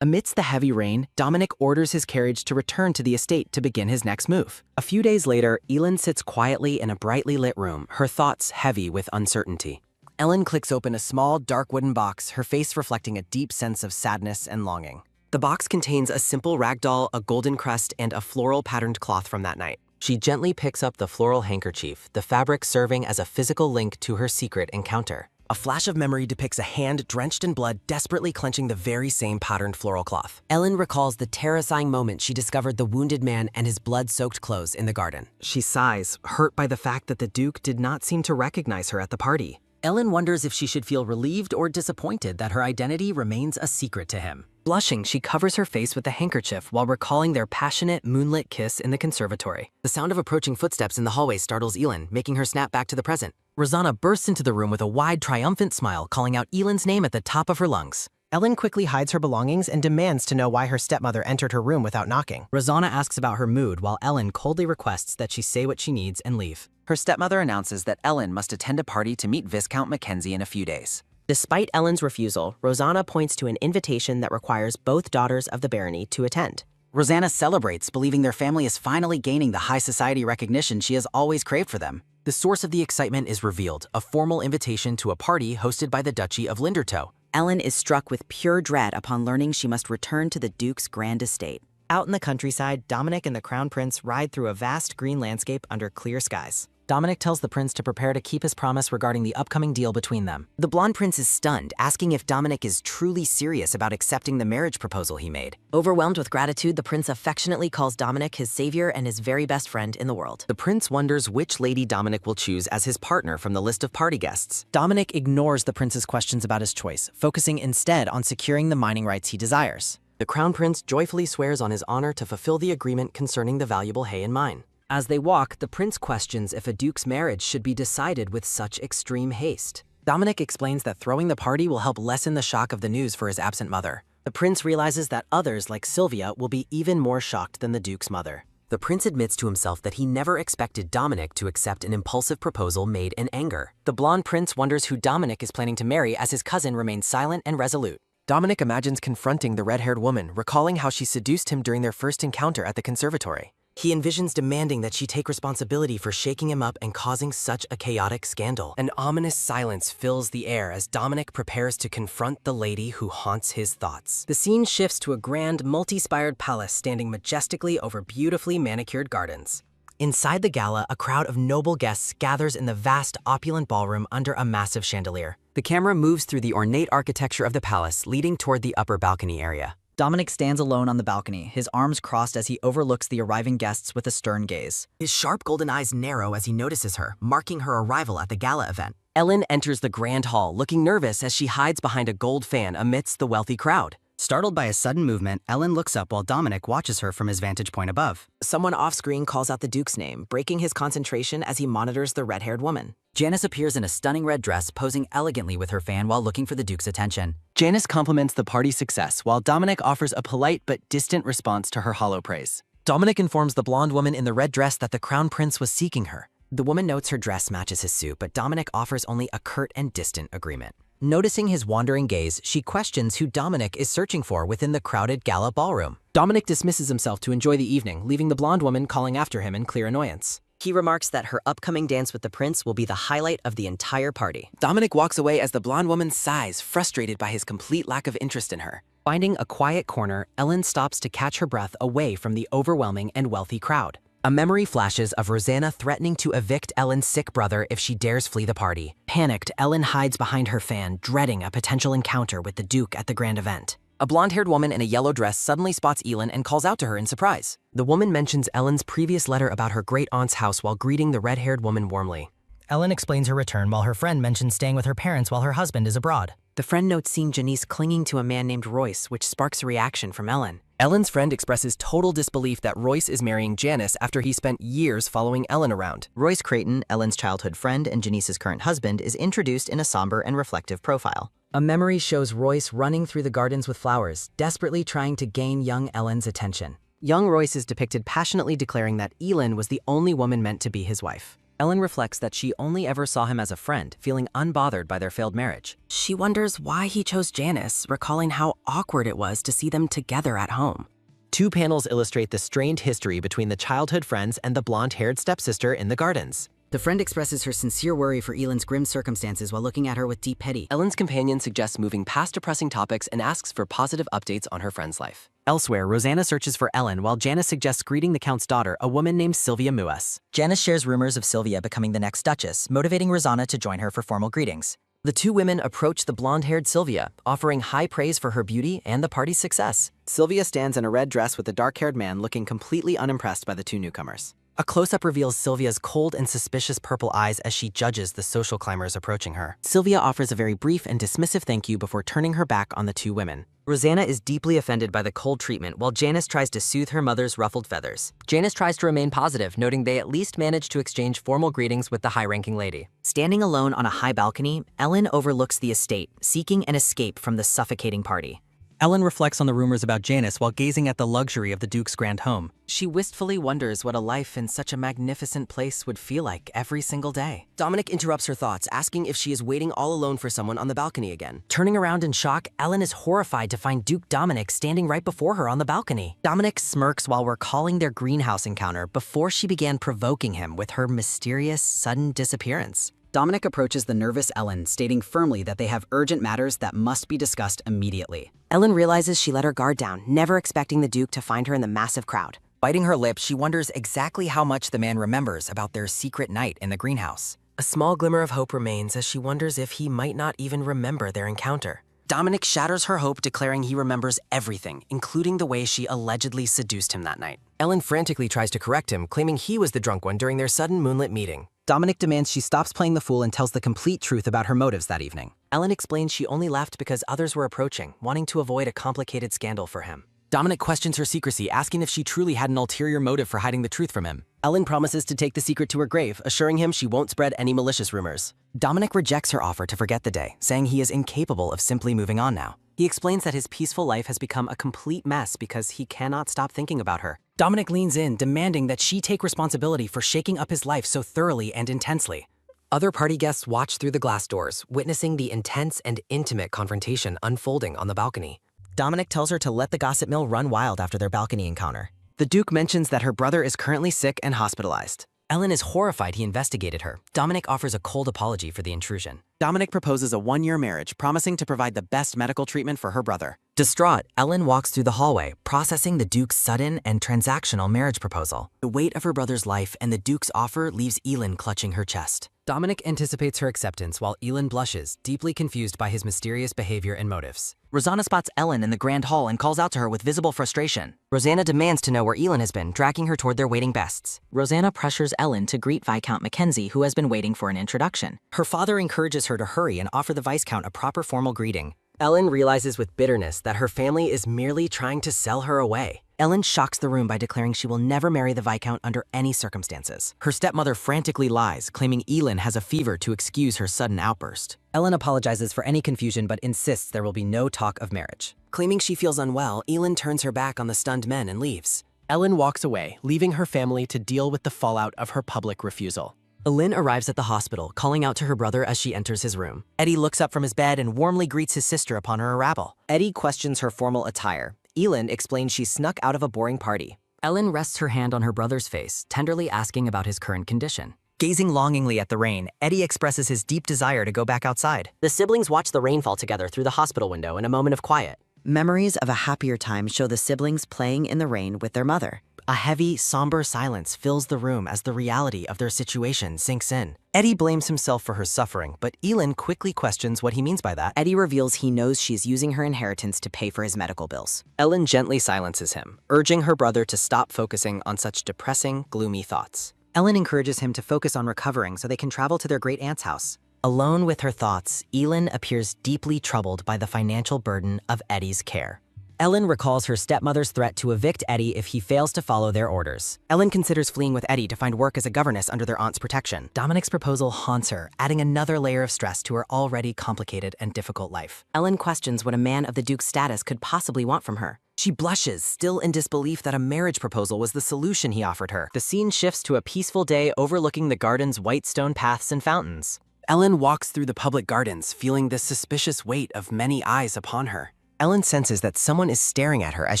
C: Amidst the heavy rain, Dominic orders his carriage to return to the estate to begin his next move. A few days later, Elin sits quietly in a brightly lit room, her thoughts heavy with uncertainty. Ellen clicks open a small, dark wooden box, her face reflecting a deep sense of sadness and longing.
F: The box contains a simple ragdoll, a golden crest, and a floral-patterned cloth from that night. She gently picks up the floral handkerchief, the fabric serving as a physical link to her secret encounter.
A: A flash of memory depicts a hand drenched in blood desperately clenching the very same patterned floral cloth.
F: Ellen recalls the terrifying moment she discovered the wounded man and his blood-soaked clothes in the garden.
A: She sighs, hurt by the fact that the Duke did not seem to recognize her at the party.
F: Ellen wonders if she should feel relieved or disappointed that her identity remains a secret to him.
A: Blushing, she covers her face with the handkerchief while recalling their passionate, moonlit kiss in the conservatory.
F: The sound of approaching footsteps in the hallway startles Elin, making her snap back to the present.
A: Rosanna bursts into the room with a wide, triumphant smile, calling out Elin's name at the top of her lungs.
I: Ellen quickly hides her belongings and demands to know why her stepmother entered her room without knocking.
F: Rosanna asks about her mood while Ellen coldly requests that she say what she needs and leave.
B: Her stepmother announces that Ellen must attend a party to meet Viscount Mackenzie in a few days.
G: Despite Ellen's refusal, Rosanna points to an invitation that requires both daughters of the barony to attend.
C: Rosanna celebrates, believing their family is finally gaining the high society recognition she has always craved for them.
A: The source of the excitement is revealed, a formal invitation to a party hosted by the Duchy of Lindertoe.
E: Ellen is struck with pure dread upon learning she must return to the Duke's grand estate.
F: Out in the countryside, Dominic and the Crown Prince ride through a vast green landscape under clear skies.
A: Dominic tells the prince to prepare to keep his promise regarding the upcoming deal between them.
F: The blonde prince is stunned, asking if Dominic is truly serious about accepting the marriage proposal he made.
G: Overwhelmed with gratitude, the prince affectionately calls Dominic his savior and his very best friend in the world.
A: The prince wonders which lady Dominic will choose as his partner from the list of party guests.
F: Dominic ignores the prince's questions about his choice, focusing instead on securing the mining rights he desires.
A: The crown prince joyfully swears on his honor to fulfill the agreement concerning the valuable hay and mine. As they walk, the prince questions if a duke's marriage should be decided with such extreme haste. Dominic explains that throwing the party will help lessen the shock of the news for his absent mother. The prince realizes that others, like Sylvia, will be even more shocked than the duke's mother. The prince admits to himself that he never expected Dominic to accept an impulsive proposal made in anger. The blonde prince wonders who Dominic is planning to marry as his cousin remains silent and resolute. Dominic imagines confronting the red-haired woman, recalling how she seduced him during their first encounter at the conservatory. He envisions demanding that she take responsibility for shaking him up and causing such a chaotic scandal. An ominous silence fills the air as Dominic prepares to confront the lady who haunts his thoughts. The scene shifts to a grand, multi-spired palace standing majestically over beautifully manicured gardens. Inside the gala, a crowd of noble guests gathers in the vast, opulent ballroom under a massive chandelier. The camera moves through the ornate architecture of the palace, leading toward the upper balcony area.
E: Dominic stands alone on the balcony, his arms crossed as he overlooks the arriving guests with a stern gaze.
A: His sharp golden eyes narrow as he notices her, marking her arrival at the gala event. Ellen enters the grand hall, looking nervous as she hides behind a gold fan amidst the wealthy crowd.
C: Startled by a sudden movement, Ellen looks up while Dominic watches her from his vantage point above.
F: Someone off-screen calls out the Duke's name, breaking his concentration as he monitors the red-haired woman.
B: Janice appears in a stunning red dress, posing elegantly with her fan while looking for the Duke's attention.
C: Janice compliments the party's success, while Dominic offers a polite but distant response to her hollow praise.
A: Dominic informs the blonde woman in the red dress that the crown prince was seeking her.
F: The woman notes her dress matches his suit, but Dominic offers only a curt and distant agreement. Noticing his wandering gaze, she questions who Dominic is searching for within the crowded gala ballroom.
A: Dominic dismisses himself to enjoy the evening, leaving the blonde woman calling after him in clear annoyance.
G: He remarks that her upcoming dance with the prince will be the highlight of the entire party.
A: Dominic walks away as the blonde woman sighs, frustrated by his complete lack of interest in her. Finding a quiet corner, Ellen stops to catch her breath away from the overwhelming and wealthy crowd. A memory flashes of Rosanna threatening to evict Ellen's sick brother if she dares flee the party. Panicked, Ellen hides behind her fan, dreading a potential encounter with the Duke at the grand event. A blonde-haired woman in a yellow dress suddenly spots Elin and calls out to her in surprise. The woman mentions Ellen's previous letter about her great-aunt's house while greeting the red-haired woman warmly.
I: Ellen explains her return while her friend mentions staying with her parents while her husband is abroad.
F: The friend notes seeing Janice clinging to a man named Royce, which sparks a reaction from Ellen.
A: Ellen's friend expresses total disbelief that Royce is marrying Janice after he spent years following Ellen around.
E: Royce Creighton, Ellen's childhood friend and Janice's current husband, is introduced in a somber and reflective profile.
F: A memory shows Royce running through the gardens with flowers, desperately trying to gain young Ellen's attention. Young Royce is depicted passionately declaring that Elin was the only woman meant to be his wife. Ellen reflects that she only ever saw him as a friend, feeling unbothered by their failed marriage.
G: She wonders why he chose Janice, recalling how awkward it was to see them together at home.
F: 2 panels illustrate the strained history between the childhood friends and the blonde-haired stepsister in the gardens.
G: The friend expresses her sincere worry for Elin's grim circumstances while looking at her with deep pity.
C: Ellen's companion suggests moving past depressing topics and asks for positive updates on her friend's life.
F: Elsewhere, Rosanna searches for Ellen while Janice suggests greeting the Count's daughter, a woman named Sylvia Muas.
B: Janice shares rumors of Sylvia becoming the next Duchess, motivating Rosanna to join her for formal greetings.
C: The 2 women approach the blonde-haired Sylvia, offering high praise for her beauty and the party's success.
F: Sylvia stands in a red dress with a dark-haired man looking completely unimpressed by the 2 newcomers. A close-up reveals Sylvia's cold and suspicious purple eyes as she judges the social climbers approaching her. Sylvia offers a very brief and dismissive thank you before turning her back on the 2 women.
G: Rosanna is deeply offended by the cold treatment while Janice tries to soothe her mother's ruffled feathers.
C: Janice tries to remain positive, noting they at least managed to exchange formal greetings with the high-ranking lady.
G: Standing alone on a high balcony, Ellen overlooks the estate, seeking an escape from the suffocating party.
H: Ellen reflects on the rumors about Janice while gazing at the luxury of the Duke's grand home.
F: She wistfully wonders what a life in such a magnificent place would feel like every single day. Dominic interrupts her thoughts, asking if she is waiting all alone for someone on the balcony again. Turning around in shock, Ellen is horrified to find Duke Dominic standing right before her on the balcony. Dominic smirks while recalling their greenhouse encounter before she began provoking him with her mysterious, sudden disappearance.
G: Dominic approaches the nervous Ellen, stating firmly that they have urgent matters that must be discussed immediately. Ellen realizes she let her guard down, never expecting the Duke to find her in the massive crowd.
F: Biting her lip, she wonders exactly how much the man remembers about their secret night in the greenhouse. A small glimmer of hope remains as she wonders if he might not even remember their encounter. Dominic shatters her hope, declaring he remembers everything, including the way she allegedly seduced him that night. Ellen frantically tries to correct him, claiming he was the drunk one during their sudden moonlit meeting. Dominic demands she stops playing the fool and tells the complete truth about her motives that evening. Ellen explains she only left because others were approaching, wanting to avoid a complicated scandal for him. Dominic questions her secrecy, asking if she truly had an ulterior motive for hiding the truth from him. Ellen promises to take the secret to her grave, assuring him she won't spread any malicious rumors. Dominic rejects her offer to forget the day, saying he is incapable of simply moving on now. He explains that his peaceful life has become a complete mess because he cannot stop thinking about her. Dominic leans in, demanding that she take responsibility for shaking up his life so thoroughly and intensely. Other party guests watch through the glass doors, witnessing the intense and intimate confrontation unfolding on the balcony. Dominic tells her to let the gossip mill run wild after their balcony encounter. The Duke mentions that her brother is currently sick and hospitalized. Ellen is horrified he investigated her. Dominic offers a cold apology for the intrusion. Dominic proposes a 1-year marriage, promising to provide the best medical treatment for her brother. Distraught, Ellen walks through the hallway, processing the Duke's sudden and transactional marriage proposal. The weight of her brother's life and the Duke's offer leaves Elin clutching her chest. Dominic anticipates her acceptance while Elin blushes, deeply confused by his mysterious behavior and motives. Rosanna spots Ellen in the grand hall and calls out to her with visible frustration. Rosanna demands to know where Elin has been, dragging her toward their waiting bests.
G: Rosanna pressures Ellen to greet Viscount Mackenzie, who has been waiting for an introduction.
F: Her father encourages her to hurry and offer the Viscount a proper formal greeting. Ellen realizes with bitterness that her family is merely trying to sell her away. Ellen shocks the room by declaring she will never marry the Viscount under any circumstances. Her stepmother frantically lies, claiming Elin has a fever to excuse her sudden outburst. Ellen apologizes for any confusion but insists there will be no talk of marriage. Claiming she feels unwell, Elin turns her back on the stunned men and leaves. Ellen walks away, leaving her family to deal with the fallout of her public refusal. Elin arrives at the hospital, calling out to her brother as she enters his room. Eddie looks up from his bed and warmly greets his sister upon her arrival. Eddie questions her formal attire. Elin explains she snuck out of a boring party.
G: Ellen rests her hand on her brother's face, tenderly asking about his current condition.
F: Gazing longingly at the rain, Eddie expresses his deep desire to go back outside.
G: The siblings watch the rain fall together through the hospital window in a moment of quiet.
E: Memories of a happier time show the siblings playing in the rain with their mother.
F: A heavy, somber silence fills the room as the reality of their situation sinks in. Eddie blames himself for her suffering, but Elin quickly questions what he means by that.
E: Eddie reveals he knows she's using her inheritance to pay for his medical bills.
F: Ellen gently silences him, urging her brother to stop focusing on such depressing, gloomy thoughts.
G: Ellen encourages him to focus on recovering so they can travel to their great-aunt's house.
F: Alone with her thoughts, Elin appears deeply troubled by the financial burden of Eddie's care. Ellen recalls her stepmother's threat to evict Eddie if he fails to follow their orders. Ellen considers fleeing with Eddie to find work as a governess under their aunt's protection. Dominic's proposal haunts her, adding another layer of stress to her already complicated and difficult life.
G: Ellen questions what a man of the Duke's status could possibly want from her.
F: She blushes, still in disbelief that a marriage proposal was the solution he offered her. The scene shifts to a peaceful day overlooking the garden's white stone paths and fountains.
C: Ellen walks through the public gardens, feeling the suspicious weight of many eyes upon her.
F: Ellen senses that someone is staring at her as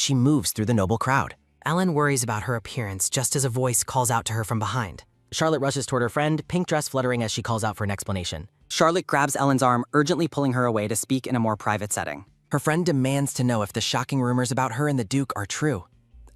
F: she moves through the noble crowd.
G: Ellen worries about her appearance just as a voice calls out to her from behind.
F: Charlotte rushes toward her friend, pink dress fluttering as she calls out for an explanation.
B: Charlotte grabs Ellen's arm, urgently pulling her away to speak in a more private setting.
C: Her friend demands to know if the shocking rumors about her and the Duke are true.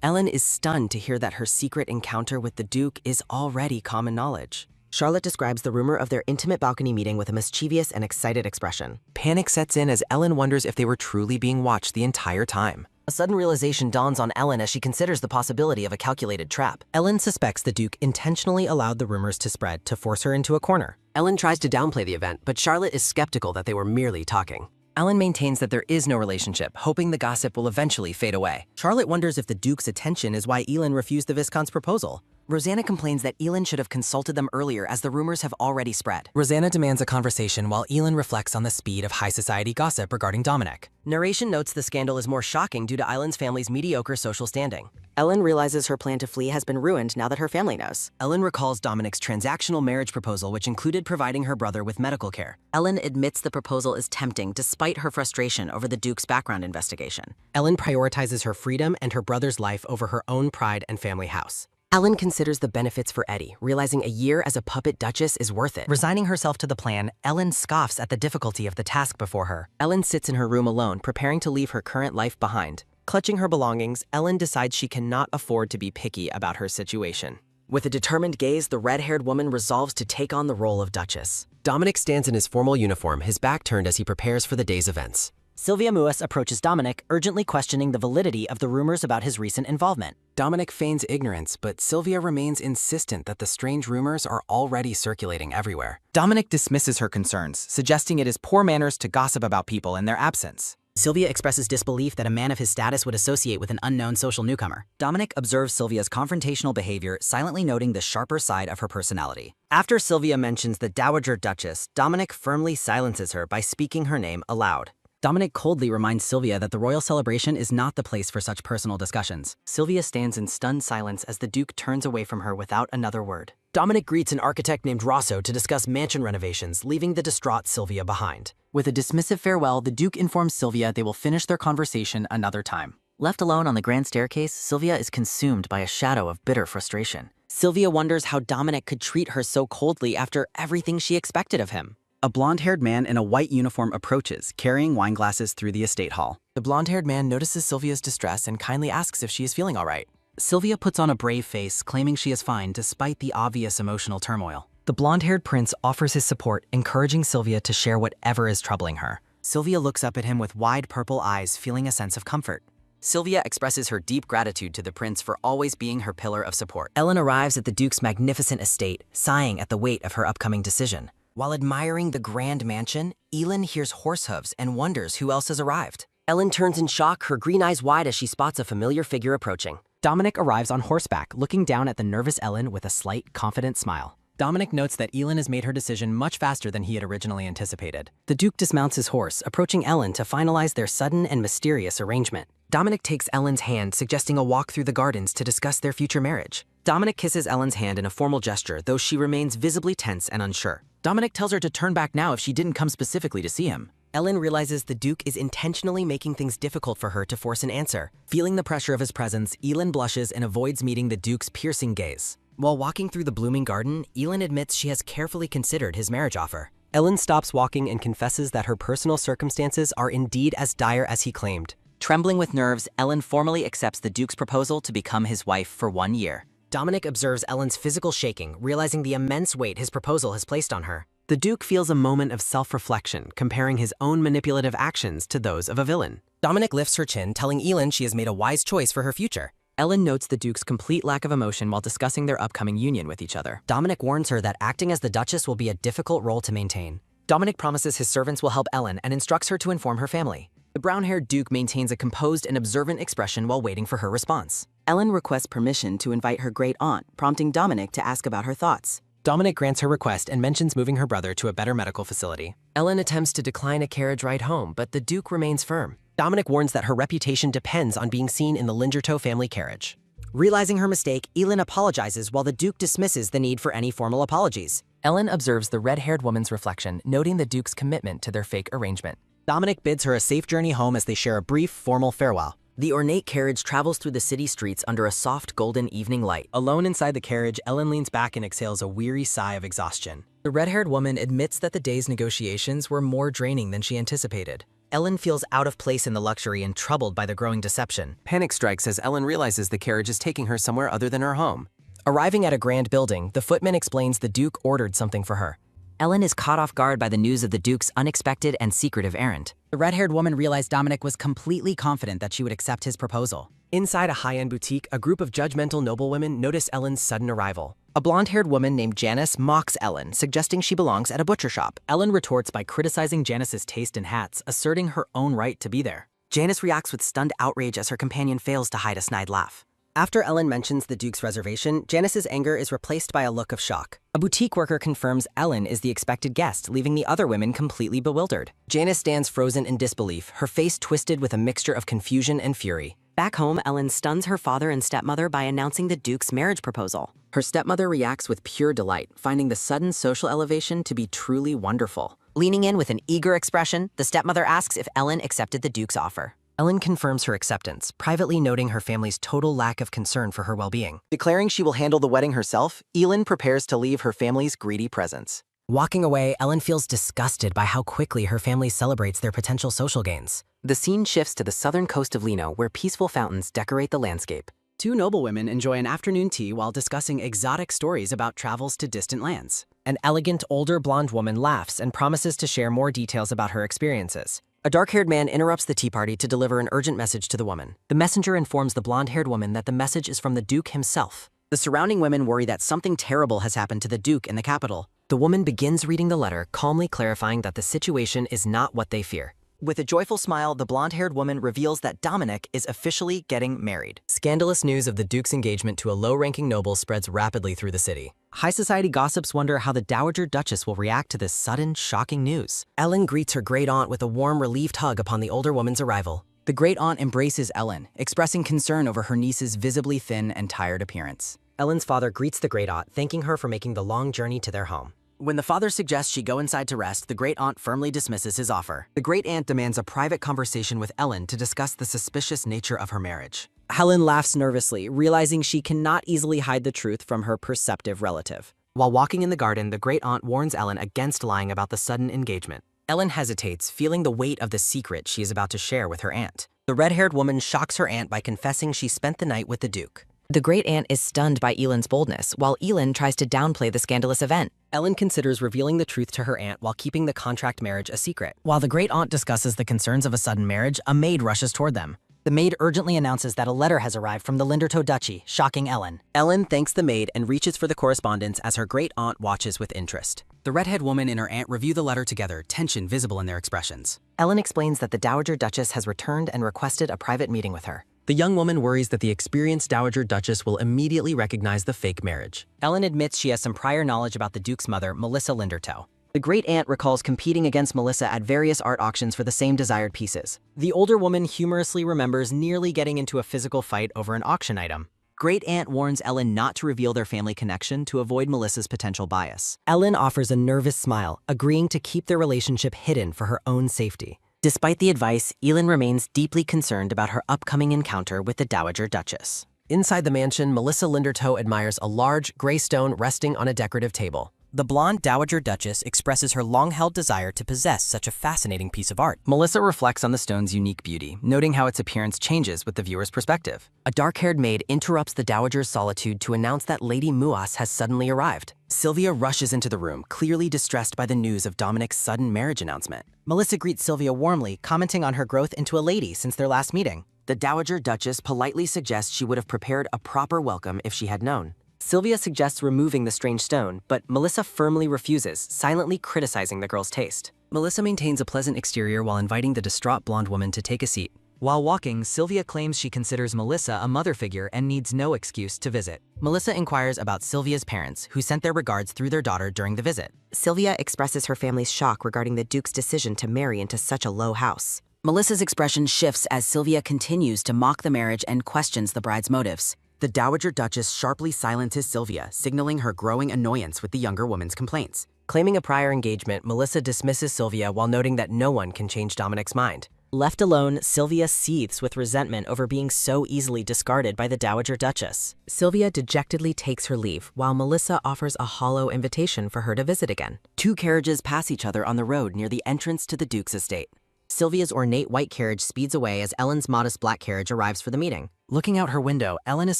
F: Ellen is stunned to hear that her secret encounter with the Duke is already common knowledge. Charlotte describes the rumor of their intimate balcony meeting with a mischievous and excited expression.
C: Panic sets in as Ellen wonders if they were truly being watched the entire time.
F: A sudden realization dawns on Ellen as she considers the possibility of a calculated trap. Ellen suspects the Duke intentionally allowed the rumors to spread to force her into a corner.
A: Ellen tries to downplay the event, but Charlotte is skeptical that they were merely talking.
C: Ellen maintains that there is no relationship, hoping the gossip will eventually fade away.
F: Charlotte wonders if the Duke's attention is why Elin refused the Viscount's proposal.
G: Rosanna complains that Elin should have consulted them earlier as the rumors have already spread.
C: Rosanna demands a conversation while Elin reflects on the speed of high society gossip regarding Dominic.
F: Narration notes the scandal is more shocking due to Eilen's family's mediocre social standing.
E: Ellen realizes her plan to flee has been ruined now that her family knows.
F: Ellen recalls Dominic's transactional marriage proposal, which included providing her brother with medical care.
G: Ellen admits the proposal is tempting despite her frustration over the Duke's background investigation.
F: Ellen prioritizes her freedom and her brother's life over her own pride and family house.
A: Ellen considers the benefits for Eddie, realizing a year as a puppet duchess is worth it.
F: Resigning herself to the plan, Ellen scoffs at the difficulty of the task before her. Ellen sits in her room alone, preparing to leave her current life behind. Clutching her belongings, Ellen decides she cannot afford to be picky about her situation.
A: With a determined gaze, the red-haired woman resolves to take on the role of Duchess.
C: Dominic stands in his formal uniform, his back turned as he prepares for the day's events.
B: Sylvia Muas approaches Dominic, urgently questioning the validity of the rumors about his recent involvement.
C: Dominic feigns ignorance, but Sylvia remains insistent that the strange rumors are already circulating everywhere.
B: Dominic dismisses her concerns, suggesting it is poor manners to gossip about people in their absence.
G: Sylvia expresses disbelief that a man of his status would associate with an unknown social newcomer.
B: Dominic observes Sylvia's confrontational behavior, silently noting the sharper side of her personality.
F: After Sylvia mentions the Dowager Duchess, Dominic firmly silences her by speaking her name aloud.
G: Dominic coldly reminds Sylvia that the royal celebration is not the place for such personal discussions.
F: Sylvia stands in stunned silence as the Duke turns away from her without another word.
A: Dominic greets an architect named Rosso to discuss mansion renovations, leaving the distraught Sylvia behind.
B: With a dismissive farewell, the Duke informs Sylvia they will finish their conversation another time.
G: Left alone on the grand staircase, Sylvia is consumed by a shadow of bitter frustration. Sylvia wonders how Dominic could treat her so coldly after everything she expected of him.
B: A blonde-haired man in a white uniform approaches, carrying wine glasses through the estate hall.
C: The blonde-haired man notices Sylvia's distress and kindly asks if she is feeling all right.
G: Sylvia puts on a brave face, claiming she is fine despite the obvious emotional turmoil.
F: The blonde-haired prince offers his support, encouraging Sylvia to share whatever is troubling her. Sylvia looks up at him with wide purple eyes, feeling a sense of comfort.
G: Sylvia expresses her deep gratitude to the prince for always being her pillar of support.
F: Ellen arrives at the Duke's magnificent estate, sighing at the weight of her upcoming decision. While admiring the grand mansion, Elin hears horse hooves and wonders who else has arrived.
A: Ellen turns in shock, her green eyes wide as she spots a familiar figure approaching.
G: Dominic arrives on horseback, looking down at the nervous Ellen with a slight, confident smile.
C: Dominic notes that Elin has made her decision much faster than he had originally anticipated.
F: The Duke dismounts his horse, approaching Ellen to finalize their sudden and mysterious arrangement. Dominic takes Ellen's hand, suggesting a walk through the gardens to discuss their future marriage. Dominic kisses Ellen's hand in a formal gesture, though she remains visibly tense and unsure.
C: Dominic tells her to turn back now if she didn't come specifically to see him.
F: Ellen realizes the Duke is intentionally making things difficult for her to force an answer. Feeling the pressure of his presence, Elin blushes and avoids meeting the Duke's piercing gaze. While walking through the blooming garden, Elin admits she has carefully considered his marriage offer. Ellen stops walking and confesses that her personal circumstances are indeed as dire as he claimed.
B: Trembling with nerves, Ellen formally accepts the Duke's proposal to become his wife for 1 year.
F: Dominic observes Ellen's physical shaking, realizing the immense weight his proposal has placed on her. The Duke feels a moment of self-reflection, comparing his own manipulative actions to those of a villain. Dominic lifts her chin, telling Elin she has made a wise choice for her future. Ellen notes the Duke's complete lack of emotion while discussing their upcoming union with each other. Dominic warns her that acting as the Duchess will be a difficult role to maintain. Dominic promises his servants will help Ellen and instructs her to inform her family. The brown-haired Duke maintains a composed and observant expression while waiting for her response.
E: Ellen requests permission to invite her great-aunt, prompting Dominic to ask about her thoughts.
C: Dominic grants her request and mentions moving her brother to a better medical facility.
A: Ellen attempts to decline a carriage ride home, but the Duke remains firm.
I: Dominic warns that her reputation depends on being seen in the Lingerto family carriage.
F: Realizing her mistake, Elin apologizes while the Duke dismisses the need for any formal apologies.
C: Ellen observes the red-haired woman's reflection, noting the Duke's commitment to their fake arrangement.
I: Dominic bids her a safe journey home as they share a brief, formal farewell.
F: The ornate carriage travels through the city streets under a soft golden evening light.
I: Alone inside the carriage, Ellen leans back and exhales a weary sigh of exhaustion.
C: The red-haired woman admits that the day's negotiations were more draining than she anticipated.
F: Ellen feels out of place in the luxury and troubled by the growing deception.
A: Panic strikes as Ellen realizes the carriage is taking her somewhere other than her home.
C: Arriving at a grand building, the footman explains the Duke ordered something for her.
F: Ellen is caught off guard by the news of the Duke's unexpected and secretive errand.
B: The red-haired woman realized Dominic was completely confident that she would accept his proposal.
I: Inside a high-end boutique, a group of judgmental noblewomen notice Ellen's sudden arrival.
C: A blonde-haired woman named Janice mocks Ellen, suggesting she belongs at a butcher shop.
B: Ellen retorts by criticizing Janice's taste in hats, asserting her own right to be there.
F: Janice reacts with stunned outrage as her companion fails to hide a snide laugh.
C: After Ellen mentions the Duke's reservation, Janice's anger is replaced by a look of shock. A boutique worker confirms Ellen is the expected guest, leaving the other women completely bewildered. Janice stands frozen in disbelief, her face twisted with a mixture of confusion and fury.
F: Back home, Ellen stuns her father and stepmother by announcing the Duke's marriage proposal.
C: Her stepmother reacts with pure delight, finding the sudden social elevation to be truly wonderful.
F: Leaning in with an eager expression, the stepmother asks if Ellen accepted the Duke's offer.
C: Ellen confirms her acceptance, privately noting her family's total lack of concern for her well-being. Declaring she will handle the wedding herself, Elin prepares to leave her family's greedy presence.
F: Walking away, Ellen feels disgusted by how quickly her family celebrates their potential social gains.
C: The scene shifts to the southern coast of Lino, where peaceful fountains decorate the landscape.
B: Two noblewomen enjoy an afternoon tea while discussing exotic stories about travels to distant lands.
C: An elegant, older blonde woman laughs and promises to share more details about her experiences. A dark-haired man interrupts the tea party to deliver an urgent message to the woman. The messenger informs the blonde-haired woman that the message is from the Duke himself.
F: The surrounding women worry that something terrible has happened to the Duke in the capital.
C: The woman begins reading the letter, calmly clarifying that the situation is not what they fear.
F: With a joyful smile, the blonde-haired woman reveals that Dominic is officially getting married.
C: Scandalous news of the Duke's engagement to a low-ranking noble spreads rapidly through the city.
F: High society gossips wonder how the Dowager Duchess will react to this sudden, shocking news.
C: Ellen greets her great-aunt with a warm, relieved hug upon the older woman's arrival.
B: The great-aunt embraces Ellen, expressing concern over her niece's visibly thin and tired appearance.
C: Ellen's father greets the great-aunt, thanking her for making the long journey to their home.
F: When the father suggests she go inside to rest, the great-aunt firmly dismisses his offer.
C: The great-aunt demands a private conversation with Ellen to discuss the suspicious nature of her marriage.
F: Helen laughs nervously, realizing she cannot easily hide the truth from her perceptive relative.
C: While walking in the garden, the great-aunt warns Ellen against lying about the sudden engagement. Ellen hesitates, feeling the weight of the secret she is about to share with her aunt. The red-haired woman shocks her aunt by confessing she spent the night with the Duke.
F: The great-aunt is stunned by Elin's boldness, while Elin tries to downplay the scandalous event.
C: Ellen considers revealing the truth to her aunt while keeping the contract marriage a secret.
F: While the great-aunt discusses the concerns of a sudden marriage, a maid rushes toward them. The maid urgently announces that a letter has arrived from the Linderto Duchy, shocking Ellen.
C: Ellen thanks the maid and reaches for the correspondence as her great-aunt watches with interest.
B: The redhead woman and her aunt review the letter together, tension visible in their expressions.
C: Ellen explains that the Dowager Duchess has returned and requested a private meeting with her. The young woman worries that the experienced Dowager Duchess will immediately recognize the fake marriage.
F: Ellen admits she has some prior knowledge about the Duke's mother, Melissa Linderto.
C: The great-aunt recalls competing against Melissa at various art auctions for the same desired pieces. The older woman humorously remembers nearly getting into a physical fight over an auction item.
F: Great-aunt warns Ellen not to reveal their family connection to avoid Melissa's potential bias.
C: Ellen offers a nervous smile, agreeing to keep their relationship hidden for her own safety.
F: Despite the advice, Elin remains deeply concerned about her upcoming encounter with the Dowager Duchess.
C: Inside the mansion, Melissa Linderto admires a large, gray stone resting on a decorative table. The blonde Dowager Duchess expresses her long-held desire to possess such a fascinating piece of art.
B: Melissa reflects on the stone's unique beauty, noting how its appearance changes with the viewer's perspective.
C: A dark-haired maid interrupts the Dowager's solitude to announce that Lady Muas has suddenly arrived. Sylvia rushes into the room, clearly distressed by the news of Dominic's sudden marriage announcement.
F: Melissa greets Sylvia warmly, commenting on her growth into a lady since their last meeting.
C: The Dowager Duchess politely suggests she would have prepared a proper welcome if she had known.
F: Sylvia suggests removing the strange stone, but Melissa firmly refuses, silently criticizing the girl's taste.
C: Melissa maintains a pleasant exterior while inviting the distraught blonde woman to take a seat.
B: While walking, Sylvia claims she considers Melissa a mother figure and needs no excuse to visit.
F: Melissa inquires about Sylvia's parents, who sent their regards through their daughter during the visit. Sylvia expresses her family's shock regarding the Duke's decision to marry into such a low house.
G: Melissa's expression shifts as Sylvia continues to mock the marriage and questions the bride's motives.
A: The Dowager Duchess sharply silences Sylvia, signaling her growing annoyance with the younger woman's complaints.
C: Claiming a prior engagement, Melissa dismisses Sylvia while noting that no one can change Dominic's mind.
F: Left alone, Sylvia seethes with resentment over being so easily discarded by the Dowager Duchess.
C: Sylvia dejectedly takes her leave, while Melissa offers a hollow invitation for her to visit again.
A: 2 carriages pass each other on the road near the entrance to the Duke's estate.
C: Sylvia's ornate white carriage speeds away as Ellen's modest black carriage arrives for the meeting.
H: Looking out her window, Ellen is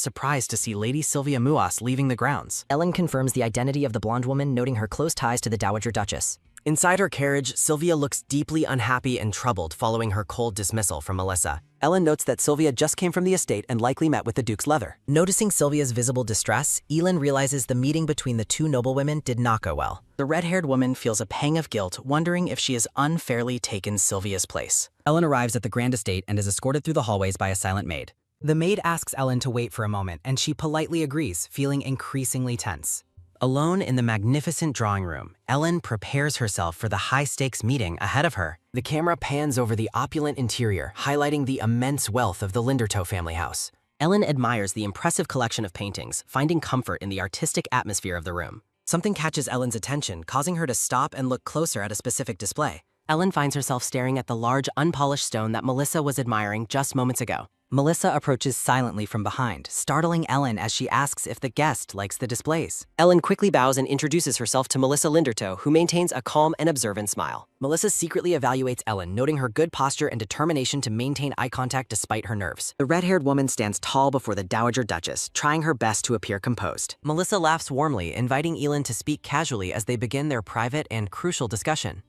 H: surprised to see Lady Sylvia Muas leaving the grounds.
C: Ellen confirms the identity of the blonde woman, noting her close ties to the Dowager Duchess.
A: Inside her carriage, Sylvia looks deeply unhappy and troubled following her cold dismissal from Melissa.
H: Ellen notes that Sylvia just came from the estate and likely met with the Duke's leather.
C: Noticing Sylvia's visible distress, Elin realizes the meeting between the 2 noblewomen did not go well.
H: The red-haired woman feels a pang of guilt, wondering if she has unfairly taken Sylvia's place.
F: Ellen arrives at the grand estate and is escorted through the hallways by a silent maid.
C: The maid asks Ellen to wait for a moment, and she politely agrees, feeling increasingly tense.
A: Alone in the magnificent drawing room, Ellen prepares herself for the high-stakes meeting ahead of her. The camera pans over the opulent interior, highlighting the immense wealth of the Lindertoe family house.
C: Ellen admires the impressive collection of paintings, finding comfort in the artistic atmosphere of the room.
F: Something catches Ellen's attention, causing her to stop and look closer at a specific display.
C: Ellen finds herself staring at the large, unpolished stone that Melissa was admiring just moments ago.
F: Melissa approaches silently from behind, startling Ellen as she asks if the guest likes the displays.
C: Ellen quickly bows and introduces herself to Melissa Lindertoe, who maintains a calm and observant smile. Melissa secretly evaluates Ellen, noting her good posture and determination to maintain eye contact despite her nerves.
A: The red-haired woman stands tall before the Dowager Duchess, trying her best to appear composed.
C: Melissa laughs warmly, inviting Elin to speak casually as they begin their private and crucial discussion.